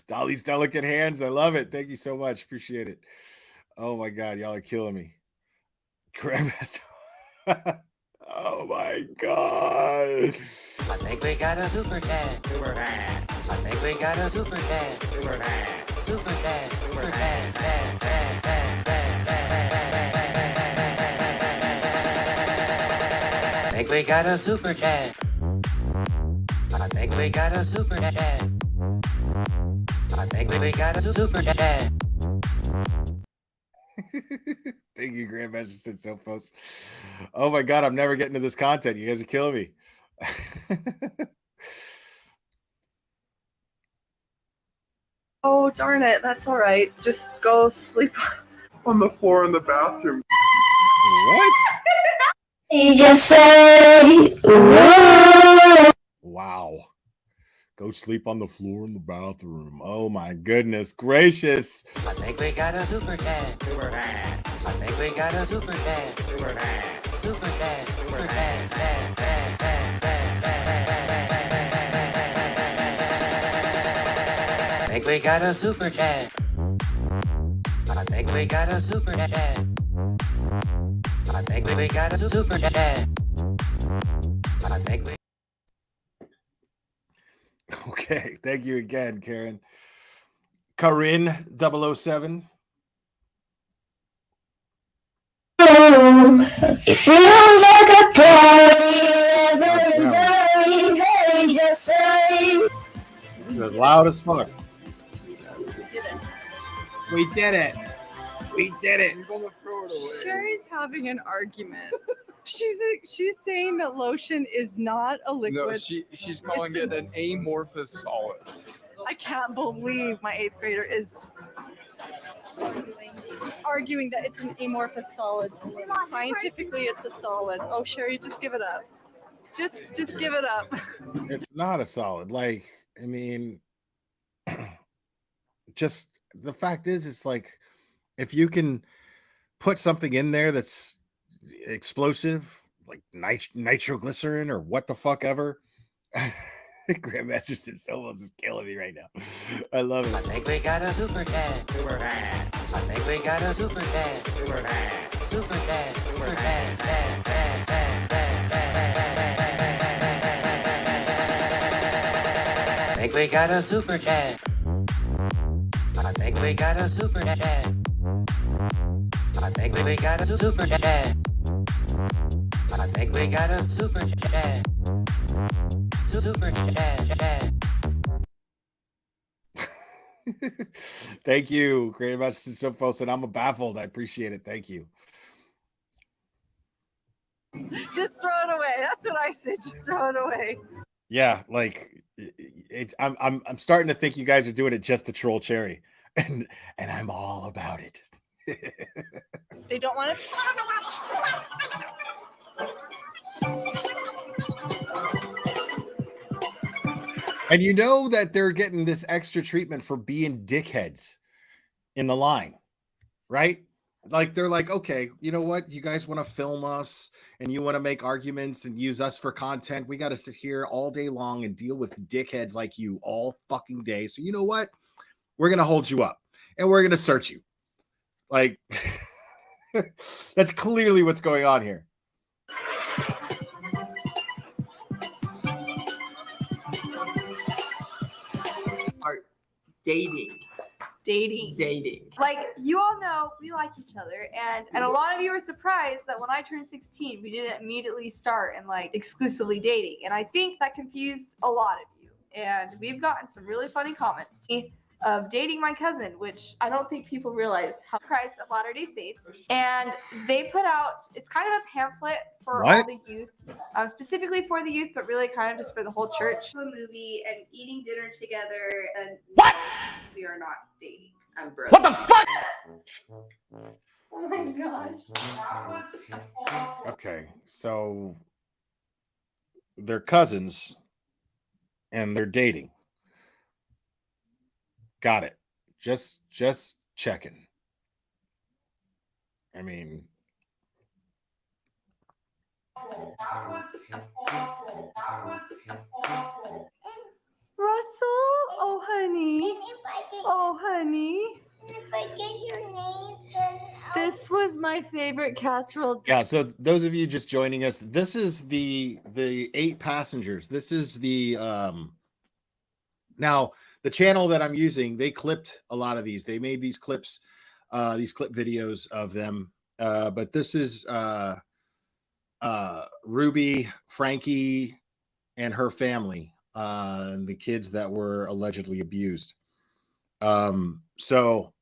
Dolly's delicate hands. I love it. Thank you so much. Appreciate it. Oh my God, y'all are killing me. Grandmaster. Oh my God. I think we got a super chat. Super chat. I think we got a super chat. Super chat. Super chat. Super chat. I think we got a super chat. I think we got a super chat. I think we got a super chat. Thank you, Grandmaster Sid Sophos. Oh my God, I'm never getting to this content. You guys are killing me. Oh, darn it. That's all right. Just go sleep on the floor in the bathroom. What? You just say, whoa. Wow. Go sleep on the floor in the bathroom. Oh my goodness gracious. I think we got a super chat. Super chat. I think we got a super chat. Super chat. Super chat. Super chat. I think we got a super chat. I think we got a super chat. I think we got a super chat. I think we. Okay, thank you again, Karen. Corinne 007. It feels like a party, just say. It was loud as fuck. We did it. We did it. Sherry's having an argument. She's saying that lotion is not a liquid. No, she's calling it an amorphous solid. I can't believe my 8th grader is arguing that it's an amorphous solid. Scientifically, it's a solid. Oh, Sherry, just give it up. Just give it up. It's not a solid. Like, I mean, just the fact is, it's like if you can put something in there that's explosive, like nitroglycerin or what the fuck ever. Grandmaster Sid Solos is killing me right now. I love it. I think we got a super chat. Super chat. I think we got a super chat. Super chat. Super chat. Super chat. I think we got a super chat. I think we got a super chat. I think we got a super chat. I think we got a super chat. Super chat. Thank you, Grandmaster Sid Sophos, and I'm baffled. I appreciate it. Thank you. Just throw it away. That's what I said. Just throw it away. Yeah, like I'm starting to think you guys are doing it just to troll Cherry, and I'm all about it. They don't want to. And you know that they're getting this extra treatment for being dickheads in the line, right? Like they're like, okay, you know what? You guys want to film us and you want to make arguments and use us for content. We got to sit here all day long and deal with dickheads like you all fucking day. So you know what? We're going to hold you up and we're going to search you. Like, that's clearly what's going on here. Dating. Like, you all know we like each other, and a lot of you are surprised that when I turned 16, we didn't immediately start and like exclusively dating. And I think that confused a lot of you. And we've gotten some really funny comments of dating my cousin, which I don't think people realize how Christ of Latter-day Saints. And they put out, it's kind of a pamphlet for all the youth, specifically for the youth, but really kind of just for the whole church. A movie and eating dinner together, and what? We are not dating. I'm broke. What the fuck? Oh my gosh. Okay, so they're cousins and they're dating. Got it. Just checking. I mean, Russell? Oh, honey. Oh, honey. If I get your name, then This was my favorite casserole. Yeah, so those of you just joining us, this is the 8 passengers. This is the now the channel that I'm using, they clipped a lot of these. They made these clips, these clip videos of them. But this is Ruby, Frankie, and her family, and the kids that were allegedly abused. So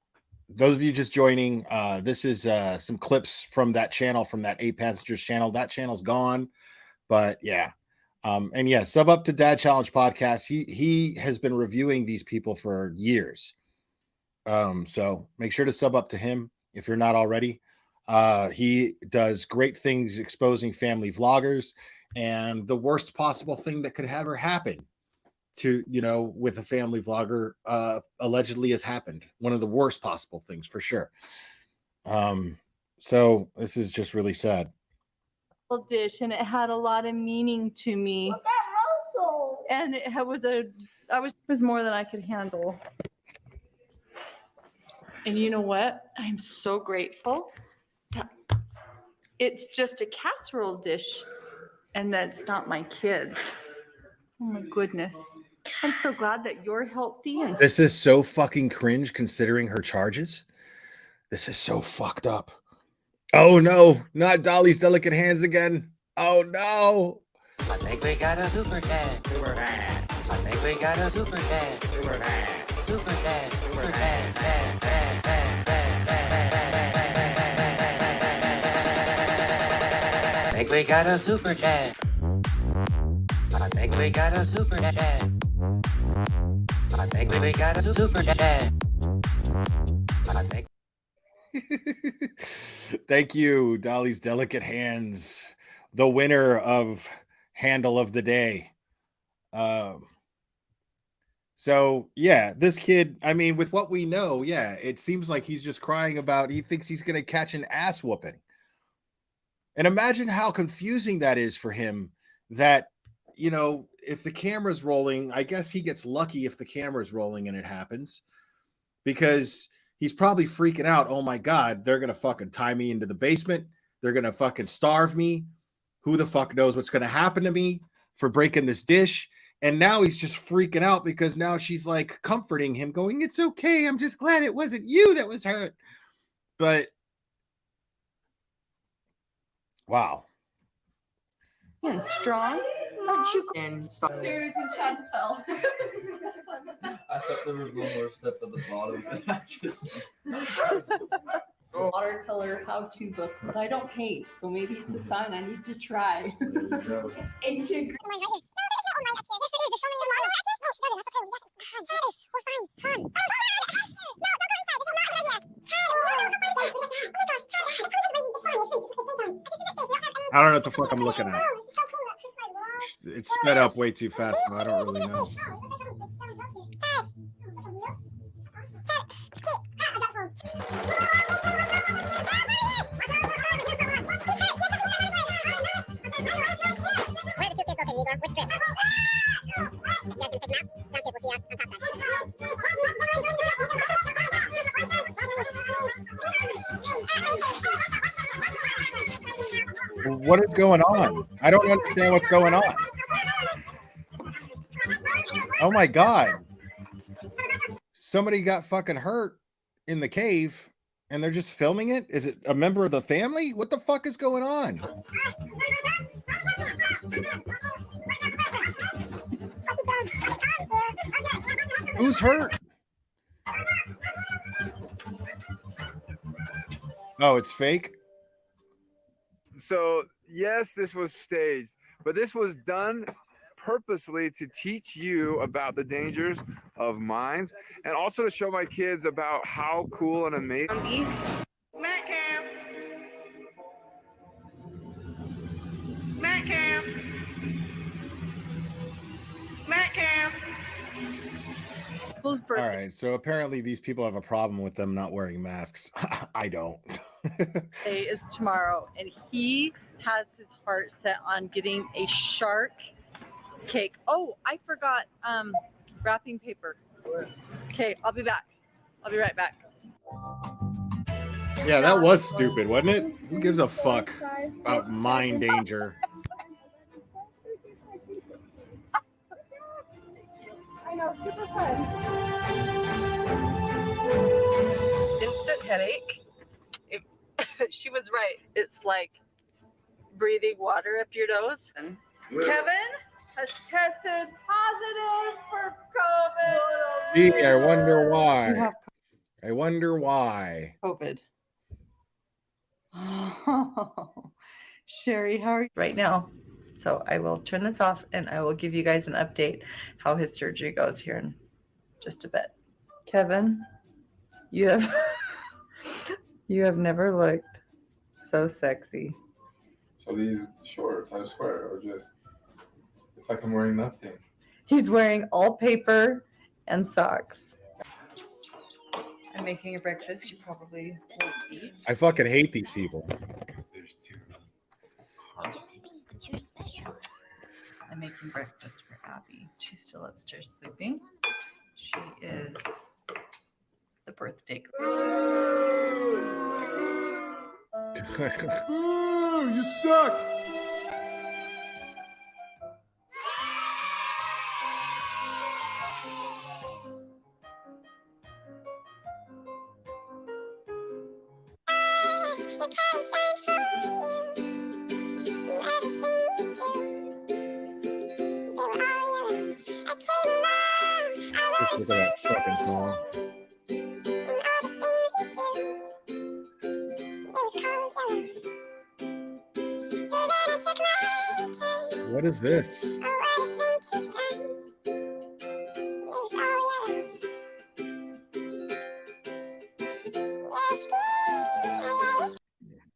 those of you just joining, this is some clips from that channel, from that 8 passengers channel. That channel's gone, but yeah. And yeah, sub up to Dad Challenge Podcast. He has been reviewing these people for years. So make sure to sub up to him if you're not already. He does great things exposing family vloggers, and the worst possible thing that could ever happen to, with a family vlogger, allegedly has happened. One of the worst possible things for sure. So this is just really sad. Dish, and it had a lot of meaning to me. And it was more than I could handle. And you know what? I'm so grateful that it's just a casserole dish and that it's not my kids. Oh my goodness. I'm so glad that you're healthy. And This is so fucking cringe considering her charges. This is so fucked up. Oh no, not Dolly's delicate hands again. Oh no. I think we got a super dad. Super dad. I think we got a super dad. Super dad. Super dad. Super dad. Dad, dad, dad, dad, dad. I think we got a super dad. I think we got a super dad. I think we got a super dad. I think. Thank you, Dolly's delicate hands, the winner of handle of the day. So yeah, this kid, I mean, with what we know, yeah, it seems like he's just crying about, he thinks he's going to catch an ass whooping. And imagine how confusing that is for him, that, if the camera's rolling, I guess he gets lucky if the camera's rolling and it happens, because he's probably freaking out. Oh my God, they're going to fucking tie me into the basement. They're going to fucking starve me. Who the fuck knows what's going to happen to me for breaking this dish? And now he's just freaking out because now she's like comforting him, going, it's okay. I'm just glad it wasn't you that was hurt. But wow. and strong. Aren't you? And Seriously, Chad fell. I thought there was one more step at the bottom, and I just. Watercolor how-to book, but I don't paint, so maybe it's a sign I need to try. Ancient. I don't know what the fuck I'm looking at. It's sped up way too fast, so I don't really know. What is going on? I don't understand what's going on. Oh my God. Somebody got fucking hurt in the cave and they're just filming it? Is it a member of the family? What the fuck is going on? Who's hurt? Oh, it's fake? So, yes, this was staged, but this was done purposely to teach you about the dangers of mines and also to show my kids about how cool and amazing. Smack cam. Smack cam. Smack cam. All right, so apparently these people have a problem with them not wearing masks. I don't. Day is tomorrow, and he has his heart set on getting a shark cake. Oh, I forgot wrapping paper. Okay, I'll be back. I'll be right back. Yeah, that was stupid, wasn't it? Who gives a fuck about mind danger? I know, super fun. Instant headache. She was right. It's like breathing water up your nose. And Kevin has tested positive for COVID. Gee, I wonder why. I wonder why. COVID. Sherry, how are you right now? So I will turn this off and I will give you guys an update how his surgery goes here in just a bit. Kevin, you have you have never looked so sexy. So these shorts, I swear, are just, it's like I'm wearing nothing. He's wearing all paper and socks. I'm making a breakfast you probably won't eat. I fucking hate these people. I'm making breakfast for Abby. She's still upstairs sleeping. She is the birthday girl. Ooh, you suck. Just look at that fucking song. What is this?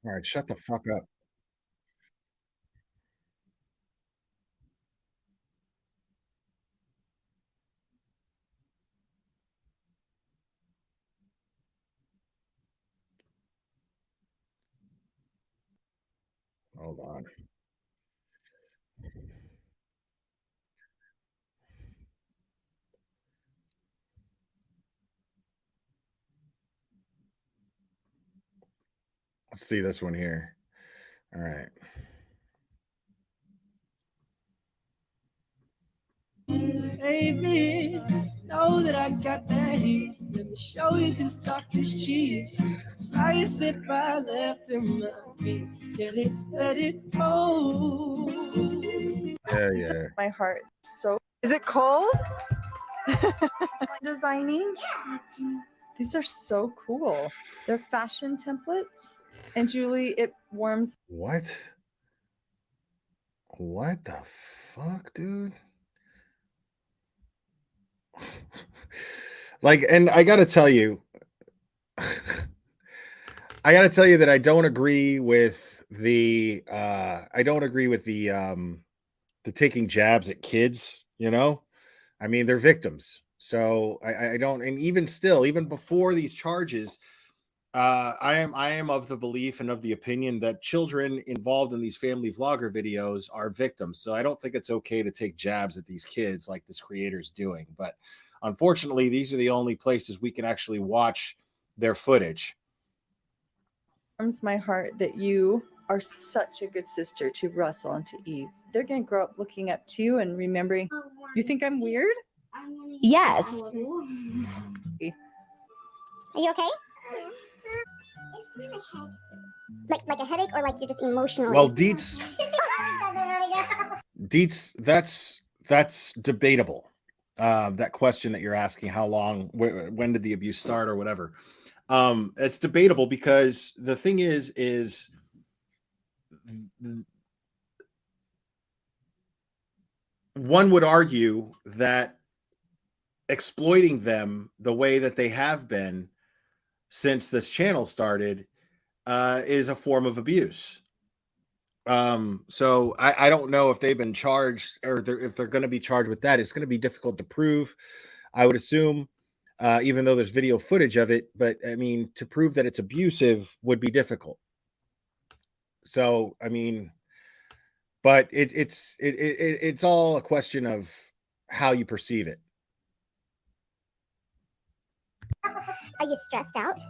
All right, shut the fuck up. Hold on. Let's see this one here. All right. Baby, know that I got that heat. Let me show you this talk is cheap. Slice it by left and right. Get it, let it move. Yeah. My heart so. Is it cold? Designing. These are so cool. They're fashion templates. And Julie, it warms. What? What the fuck, dude? Like, and I gotta tell you, that I don't agree with the the taking jabs at kids, you know? I mean, they're victims. So I don't, and even still, even before these charges, I am of the belief and of the opinion that children involved in these family vlogger videos are victims. So I don't think it's okay to take jabs at these kids like this creator's doing. But unfortunately, these are the only places we can actually watch their footage. Warms my heart that you are such a good sister to Russell and to Eve. They're going to grow up looking up to you and remembering. You think I'm weird? Yes. Are you okay? Like a headache, or like you're just emotionally? Well, Dietz, that's debatable. That question that you're asking, how long, when did the abuse start, or whatever. It's debatable because the thing is one would argue that exploiting them the way that they have been since this channel started is a form of abuse. So I don't know if they've been charged, or if they're going to be charged with that. It's going to be difficult to prove, I would assume, even though there's video footage of it. But I mean, to prove that it's abusive would be difficult. So I mean, but it's all a question of how you perceive it. Are you stressed out?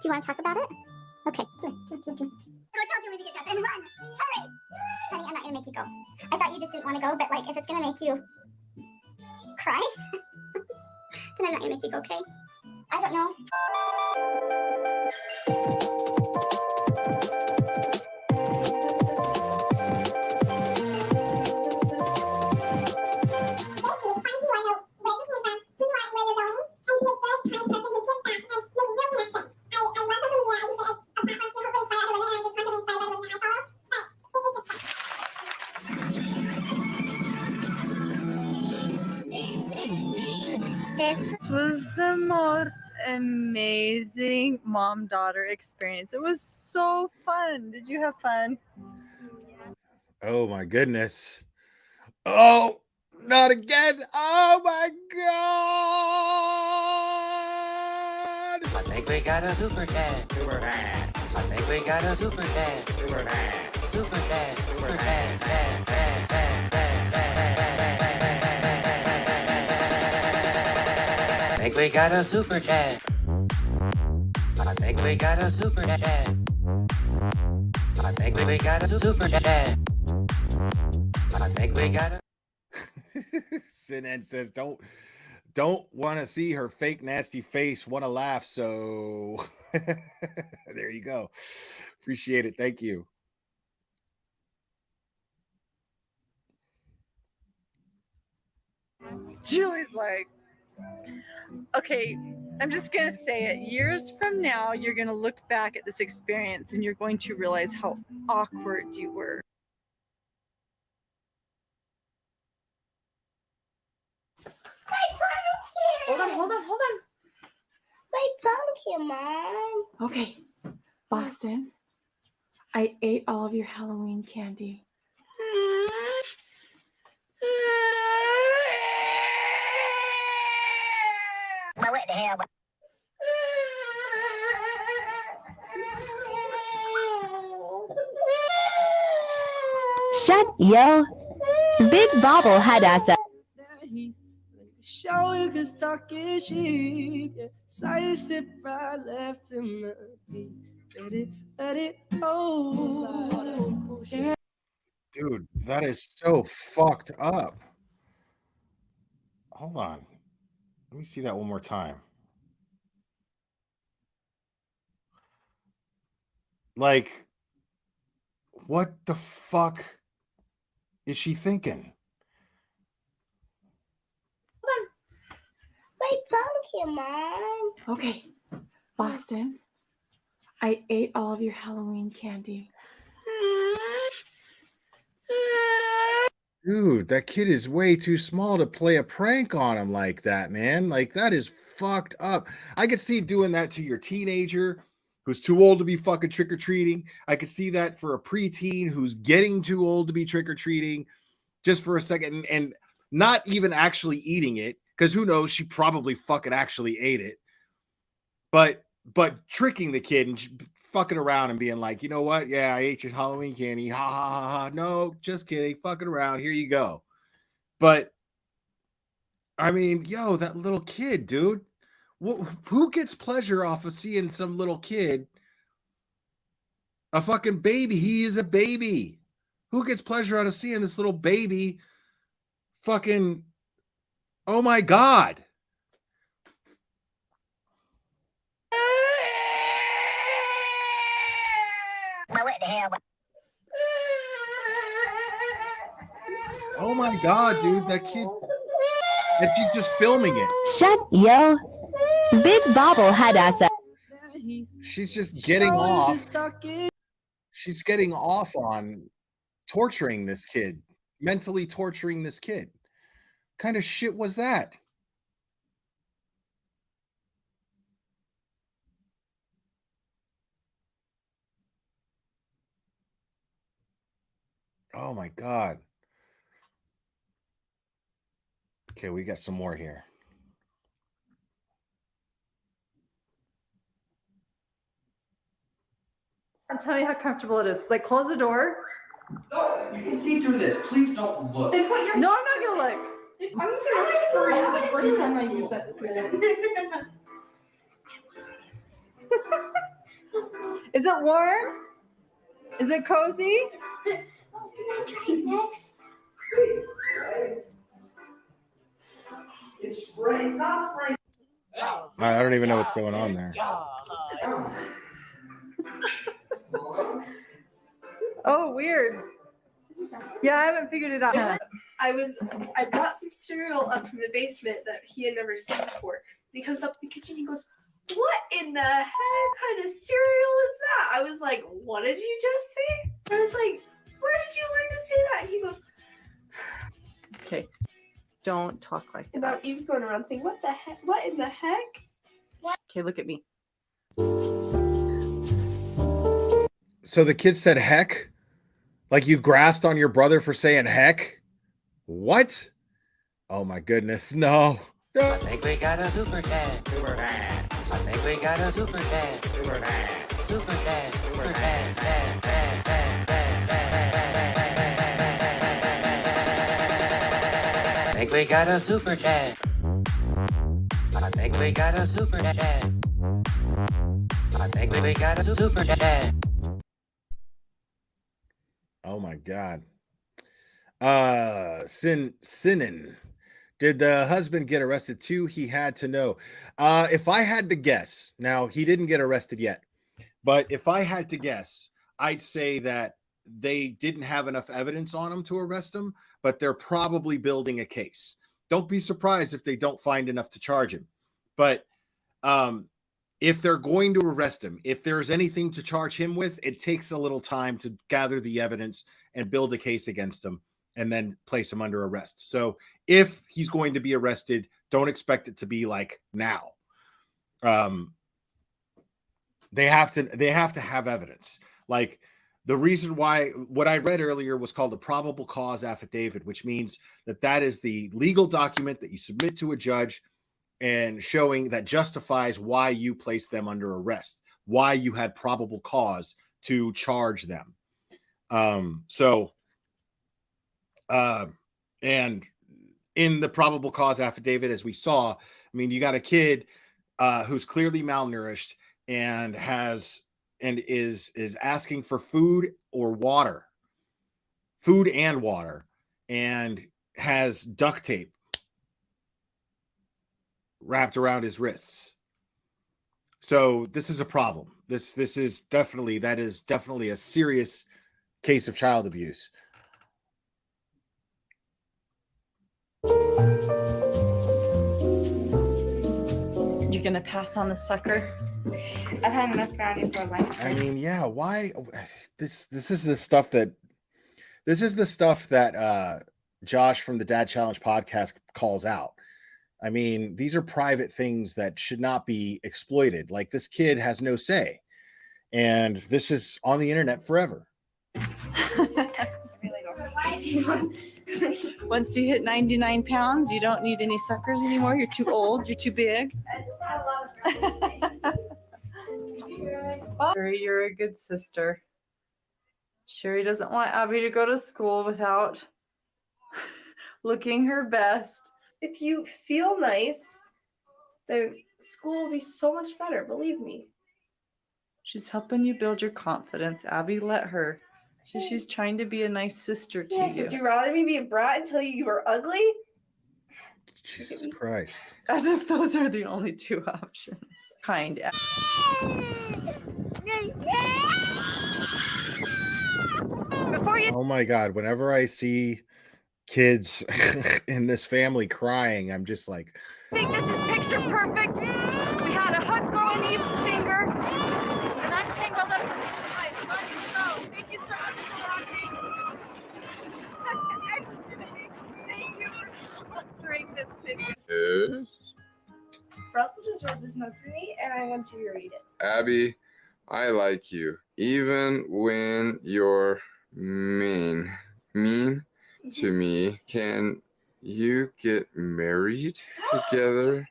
Do you want to talk about it? Okay. Come here. Go tell Julie to get dressed and run. Hurry. Honey, I'm not going to make you go. I thought you just didn't want to go, but like if it's going to make you cry, then I'm not going to make you go, okay? I don't know. This was the most amazing mom-daughter experience. It was so fun. Did you have fun? Oh my goodness. Oh, not again. Oh my God. I think we got a super dad. Super dad. I think we got a super dad. Super dad. Super dad. Super dad. Dad, dad, dad, dad, dad, dad. I think we got a super dad. I think we got a super dad. I think we got a super dad. I think we got a. Sinan says, don't want to see her fake nasty face, want to laugh. So there you go. Appreciate it. Thank you. Julie's like, okay, I'm just going to say it. Years from now, you're going to look back at this experience and you're going to realize how awkward you were. Hold on. My pumpkin, Mom. Okay, Boston, I ate all of your Halloween candy. Well, what the hell? Shut yo. Big Bobble had us a Show you cause talk is cheap. Yeah. Saw you sit right left to my feet. Let it go. Yeah. Dude, that is so fucked up. Hold on. Let me see that one more time. Like, what the fuck is she thinking? My pumpkin, Mom. Okay, Boston, I ate all of your Halloween candy. Dude, that kid is way too small to play a prank on him like that, man. Like, that is fucked up. I could see doing that to your teenager who's too old to be fucking trick-or-treating. I could see that for a preteen who's getting too old to be trick-or-treating just for a second and not even actually eating it, because who knows, she probably fucking actually ate it. But tricking the kid and fucking around and being like, you know what? Yeah, I ate your Halloween candy. Ha ha ha ha. No, just kidding. Fucking around. Here you go. But I mean, yo, that little kid, dude. Who gets pleasure off of seeing some little kid, a fucking baby? He is a baby. Who gets pleasure out of seeing this little baby fucking, oh my God. Well, what the hell? Oh my God, dude, that kid. And she's just filming it. Shut yo. Big Bobble had us a She's just getting off. She's getting off on torturing this kid, mentally torturing this kid. What kind of shit was that? Oh my God. Okay, we got some more here. And tell me how comfortable it is. Like, close the door. No, you can see through this. Please don't look. Then put your. No, I'm not gonna look. I'm gonna scream the first time I use that. Is it warm? Is it cozy? Next. It's spring. It's not spring. I don't even know what's going on there. Oh, weird. Yeah, I haven't figured it out. I brought some cereal up from the basement that he had never seen before. And he comes up in the kitchen, he goes, "What in the heck kind of cereal is that?" I was like, "What did you just say?" I was like, "Where did you learn to say that?" And he goes, Okay. Don't talk like and that. now Eve's going around saying, "What the heck? What in the heck?" Okay, look at me. So the kid said heck? Like you grasped on your brother for saying heck? What? Oh my goodness, no. I think we got a super dad. Super dad. I think we got a super dad. Super dad. Super dad. Super dad. Dad, dad, dad, dad, dad. I think we got a super dad. I think we got a super dad. I think we got a super dad. Oh my God. Sinin. Did the husband get arrested too? He had to know. If I had to guess, now he didn't get arrested yet, but if I had to guess, I'd say that they didn't have enough evidence on him to arrest him, but they're probably building a case. Don't be surprised if they don't find enough to charge him. But if they're going to arrest him, if there's anything to charge him with, it takes a little time to gather the evidence and build a case against him and then place him under arrest. So if he's going to be arrested, don't expect it to be like now. They have to have evidence. Like the reason why what I read earlier was called a probable cause affidavit, which means that is the legal document that you submit to a judge and showing that justifies why you placed them under arrest, why you had probable cause to charge them. And in the probable cause affidavit, as we saw, I mean, you got a kid who's clearly malnourished and is asking for food and water, and has duct tape wrapped around his wrists. So this is a problem. That is definitely a serious case of child abuse. You're gonna pass on the sucker? I've had enough brownie for a lifetime. I mean, yeah, why this is the stuff that Josh from the Dad Challenge podcast calls out. I mean, these are private things that should not be exploited. Like this kid has no say. And this is on the internet forever. Once you hit 99 pounds, you don't need any suckers anymore. You're too old. You're too big. Sherry, you're a good sister. Sherry doesn't want Abby to go to school without looking her best. If you feel nice, the school will be so much better, believe me. She's helping you build your confidence. Abby, let her. She's trying to be a nice sister to you. Would you rather me be a brat and tell you were ugly? Jesus Christ. As if those are the only two options. Kind. Oh my God. Whenever I see kids in this family crying, I'm just like, I think this is picture perfect. We had a hook go in Eve's finger, and I'm tangled up in each line. So I can go. Thank you so much for watching. Xfinity, thank you for sponsoring this video. Russell just read this note to me, and I want you to read it. Abby, I like you, even when you're mean to me. Can you get married together,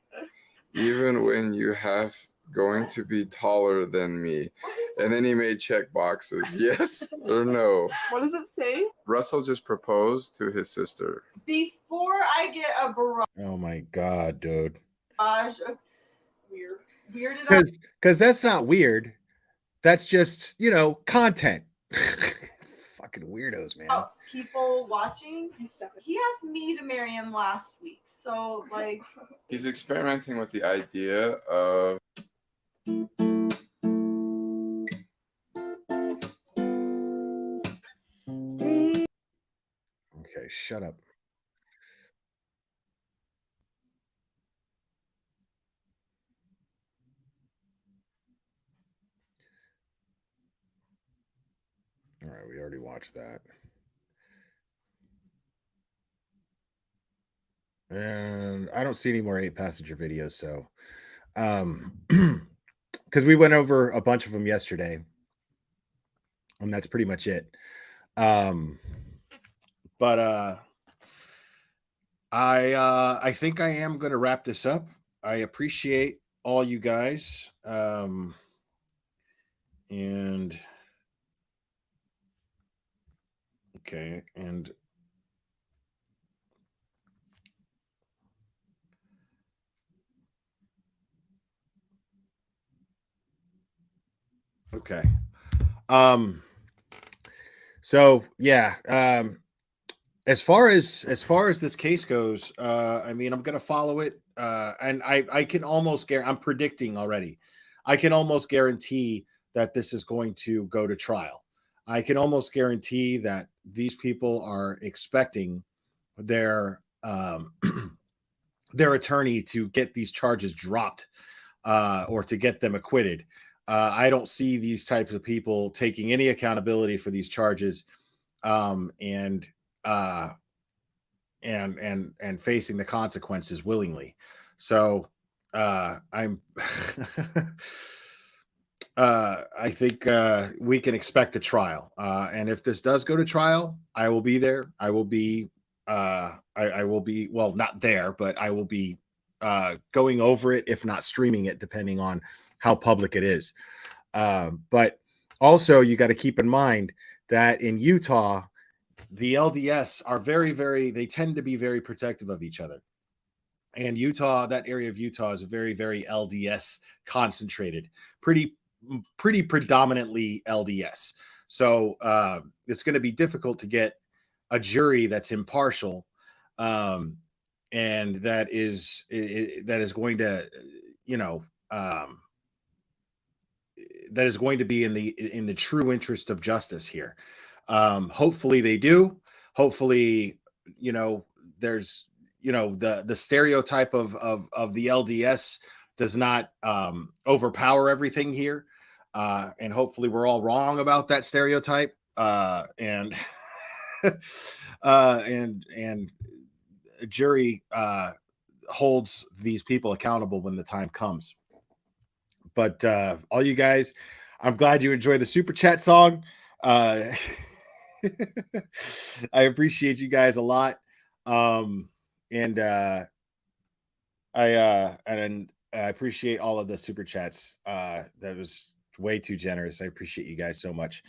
even when you have going to be taller than me? And then he made check boxes, yes or no. What does it say? Russell just proposed to his sister. Before I get a barrage oh my God, dude. of weirded out. Because that's not weird. That's just, you know, content. Fucking weirdos, man. Oh, people watching. He asked me to marry him last week, so like. He's experimenting with the idea of. Okay, shut up. All right, we already watched that. And I don't see any more 8-passenger videos, so because we went over a bunch of them yesterday, and that's pretty much it. But I think I am going to wrap this up. I appreciate all you guys, and okay, and okay. So yeah, as far as this case goes, I mean, I'm gonna follow it, and I can almost I'm predicting already. I can almost guarantee that this is going to go to trial. I can almost guarantee that these people are expecting their their attorney to get these charges dropped, or to get them acquitted. I don't see these types of people taking any accountability for these charges, and facing the consequences willingly. So I'm I think we can expect a trial, and if this does go to trial, I will be there. I will be I will be, well, not there, but I will be going over it, if not streaming it, depending on how public it is. But also, you got to keep in mind that in Utah, the LDS are they tend to be very protective of each other. And Utah, that area of Utah is very, very LDS concentrated, pretty predominantly LDS. So it's going to be difficult to get a jury that's impartial, and that is going to, you know, that is going to be in the true interest of justice here. Hopefully they do. Hopefully, you know, there's, you know, the stereotype of the LDS does not overpower everything here, and hopefully we're all wrong about that stereotype, and and a jury holds these people accountable when the time comes. But all you guys, I'm glad you enjoyed the super chat song. I appreciate you guys a lot. And I appreciate all of the super chats. That was way too generous. I appreciate you guys so much.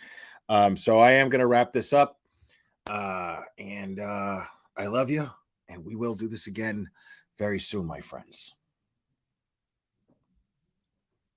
So I am going to wrap this up. And I love you. And we will do this again very soon, my friends.